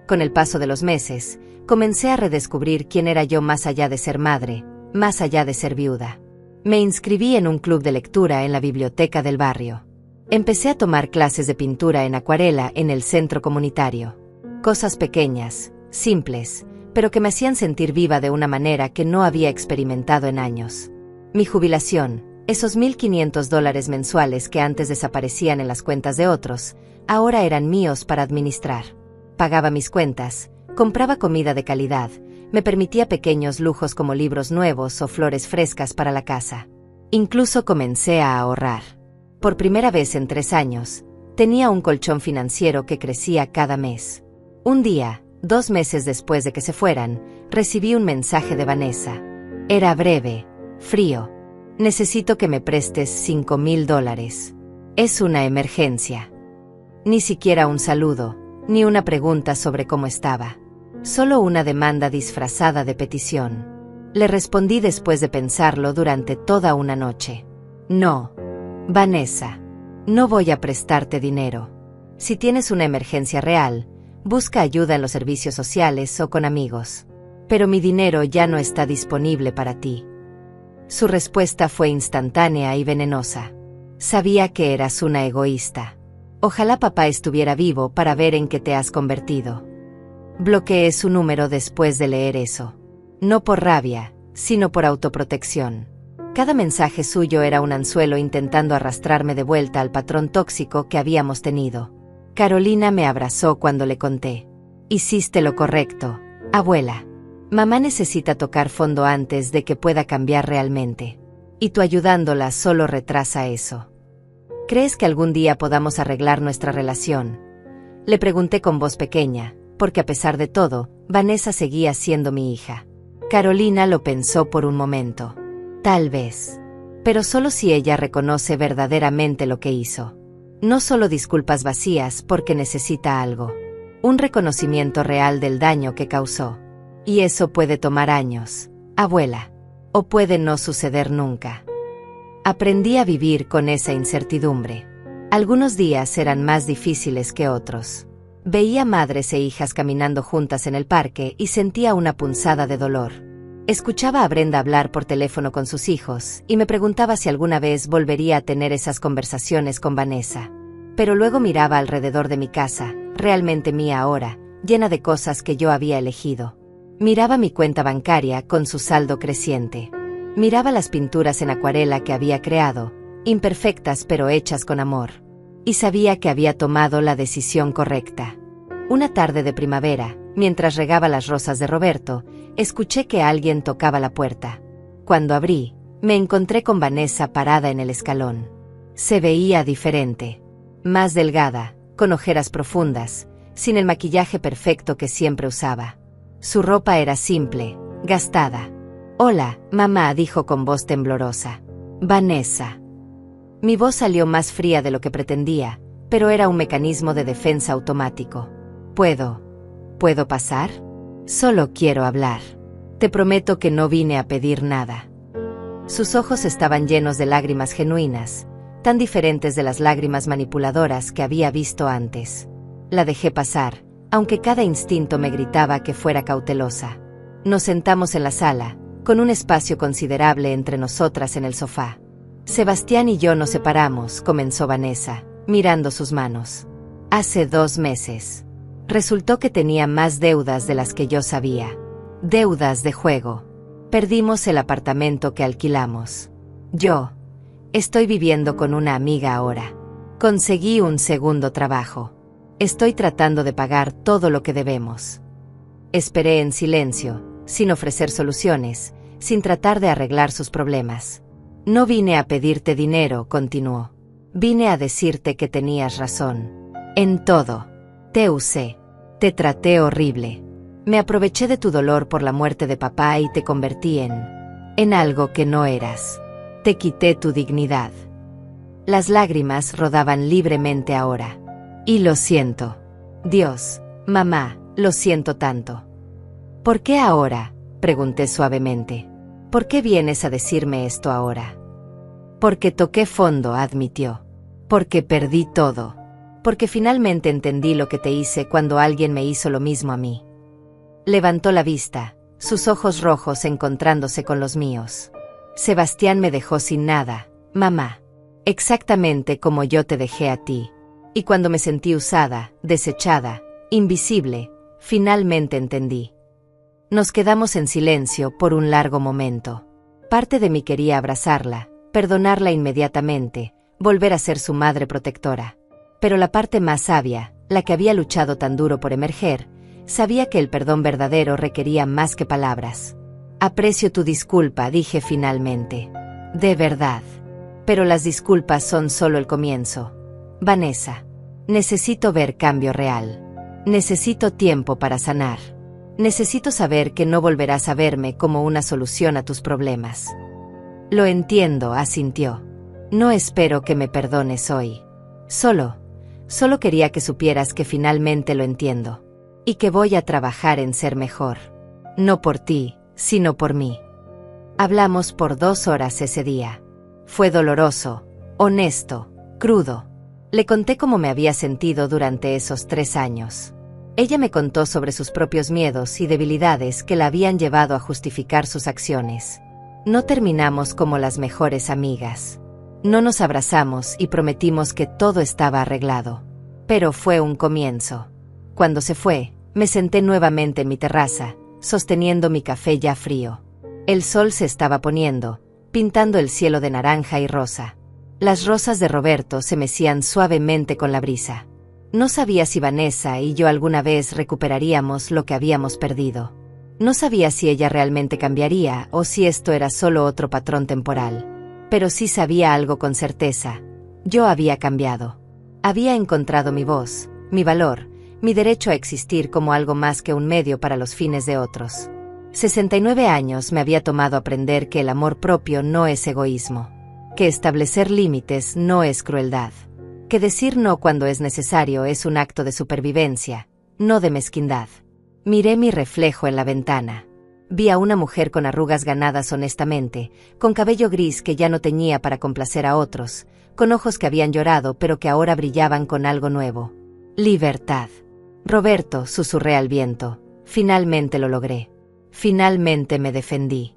Con el paso de los meses, comencé a redescubrir quién era yo más allá de ser madre, más allá de ser viuda. Me inscribí en un club de lectura en la biblioteca del barrio. Empecé a tomar clases de pintura en acuarela en el centro comunitario. Cosas pequeñas, simples, pero que me hacían sentir viva de una manera que no había experimentado en años. Mi jubilación, esos $1,500 mensuales que antes desaparecían en las cuentas de otros, ahora eran míos para administrar. Pagaba mis cuentas, compraba comida de calidad, me permitía pequeños lujos como libros nuevos o flores frescas para la casa. Incluso comencé a ahorrar. Por primera vez en 3 años, tenía un colchón financiero que crecía cada mes. Un día, 2 meses después de que se fueran, recibí un mensaje de Vanessa. Era breve, frío. «Necesito que me prestes $5,000. Es una emergencia». Ni siquiera un saludo, ni una pregunta sobre cómo estaba. Solo una demanda disfrazada de petición. Le respondí después de pensarlo durante toda una noche. «No, Vanessa, no voy a prestarte dinero. Si tienes una emergencia real, busca ayuda en los servicios sociales o con amigos. Pero mi dinero ya no está disponible para ti». Su respuesta fue instantánea y venenosa. «Sabía que eras una egoísta. Ojalá papá estuviera vivo para ver en qué te has convertido». Bloqueé su número después de leer eso. No por rabia, sino por autoprotección. Cada mensaje suyo era un anzuelo intentando arrastrarme de vuelta al patrón tóxico que habíamos tenido. Carolina me abrazó cuando le conté. «Hiciste lo correcto, abuela. Mamá necesita tocar fondo antes de que pueda cambiar realmente. Y tú ayudándola solo retrasa eso. ¿Crees que algún día podamos arreglar nuestra relación?». Le pregunté con voz pequeña, porque a pesar de todo, Vanessa seguía siendo mi hija. Carolina lo pensó por un momento. «Tal vez. Pero solo si ella reconoce verdaderamente lo que hizo. No solo disculpas vacías porque necesita algo. Un reconocimiento real del daño que causó. Y eso puede tomar años, abuela. O puede no suceder nunca». Aprendí a vivir con esa incertidumbre. Algunos días eran más difíciles que otros. Veía madres e hijas caminando juntas en el parque y sentía una punzada de dolor. Escuchaba a Brenda hablar por teléfono con sus hijos y me preguntaba si alguna vez volvería a tener esas conversaciones con Vanessa. Pero luego miraba alrededor de mi casa, realmente mía ahora, llena de cosas que yo había elegido. Miraba mi cuenta bancaria con su saldo creciente. Miraba las pinturas en acuarela que había creado, imperfectas pero hechas con amor. Y sabía que había tomado la decisión correcta. Una tarde de primavera, mientras regaba las rosas de Roberto, escuché que alguien tocaba la puerta. Cuando abrí, me encontré con Vanessa parada en el escalón. Se veía diferente. Más delgada, con ojeras profundas, sin el maquillaje perfecto que siempre usaba. Su ropa era simple, gastada. «Hola, mamá», dijo con voz temblorosa. «Vanessa». Mi voz salió más fría de lo que pretendía, pero era un mecanismo de defensa automático. ¿Puedo pasar? Solo quiero hablar. Te prometo que no vine a pedir nada». Sus ojos estaban llenos de lágrimas genuinas, tan diferentes de las lágrimas manipuladoras que había visto antes. La dejé pasar, aunque cada instinto me gritaba que fuera cautelosa. Nos sentamos en la sala, con un espacio considerable entre nosotras en el sofá. «Sebastián y yo nos separamos», comenzó Vanessa, mirando sus manos. «Hace 2 meses. Resultó que tenía más deudas de las que yo sabía. Deudas de juego. Perdimos el apartamento que alquilamos. Yo estoy viviendo con una amiga ahora. Conseguí un segundo trabajo. Estoy tratando de pagar todo lo que debemos». Esperé en silencio, sin ofrecer soluciones, sin tratar de arreglar sus problemas. «No vine a pedirte dinero», continuó. «Vine a decirte que tenías razón. En todo. Te usé. Te traté horrible. Me aproveché de tu dolor por la muerte de papá y te convertí en algo que no eras. Te quité tu dignidad». Las lágrimas rodaban libremente ahora. «Y lo siento. Dios, mamá, lo siento tanto». «¿Por qué ahora?», pregunté suavemente. «¿Por qué vienes a decirme esto ahora?». «Porque toqué fondo», admitió. «Porque perdí todo. Porque finalmente entendí lo que te hice cuando alguien me hizo lo mismo a mí». Levantó la vista, sus ojos rojos encontrándose con los míos. «Sebastián me dejó sin nada, mamá. Exactamente como yo te dejé a ti. Y cuando me sentí usada, desechada, invisible, finalmente entendí». Nos quedamos en silencio por un largo momento. Parte de mí quería abrazarla, perdonarla inmediatamente, volver a ser su madre protectora. Pero la parte más sabia, la que había luchado tan duro por emerger, sabía que el perdón verdadero requería más que palabras. «Aprecio tu disculpa», dije finalmente. «De verdad. Pero las disculpas son solo el comienzo. Vanessa, necesito ver cambio real. Necesito tiempo para sanar. Necesito saber que no volverás a verme como una solución a tus problemas». «Lo entiendo», asintió. «No espero que me perdones hoy. Solo quería que supieras que finalmente lo entiendo. Y que voy a trabajar en ser mejor. No por ti, sino por mí». Hablamos por 2 horas ese día. Fue doloroso, honesto, crudo. Le conté cómo me había sentido durante esos 3 años. Ella me contó sobre sus propios miedos y debilidades que la habían llevado a justificar sus acciones. No terminamos como las mejores amigas. No nos abrazamos y prometimos que todo estaba arreglado. Pero fue un comienzo. Cuando se fue, me senté nuevamente en mi terraza, sosteniendo mi café ya frío. El sol se estaba poniendo, pintando el cielo de naranja y rosa. Las rosas de Roberto se mecían suavemente con la brisa. No sabía si Vanessa y yo alguna vez recuperaríamos lo que habíamos perdido. No sabía si ella realmente cambiaría o si esto era solo otro patrón temporal. Pero sí sabía algo con certeza. Yo había cambiado. Había encontrado mi voz, mi valor, mi derecho a existir como algo más que un medio para los fines de otros. 69 años me había tomado aprender que el amor propio no es egoísmo, que establecer límites no es crueldad, que decir no cuando es necesario es un acto de supervivencia, no de mezquindad. Miré mi reflejo en la ventana. Vi a una mujer con arrugas ganadas honestamente, con cabello gris que ya no teñía para complacer a otros, con ojos que habían llorado pero que ahora brillaban con algo nuevo. Libertad. «Roberto», susurré al viento, «finalmente lo logré. Finalmente me defendí».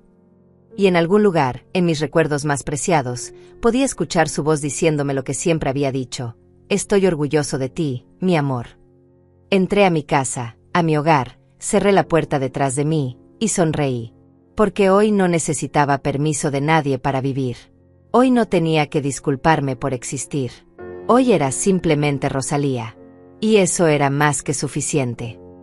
Y en algún lugar, en mis recuerdos más preciados, podía escuchar su voz diciéndome lo que siempre había dicho: estoy orgulloso de ti, mi amor. Entré a mi casa, a mi hogar, cerré la puerta detrás de mí, y sonreí. Porque hoy no necesitaba permiso de nadie para vivir. Hoy no tenía que disculparme por existir. Hoy era simplemente Rosalía. Y eso era más que suficiente.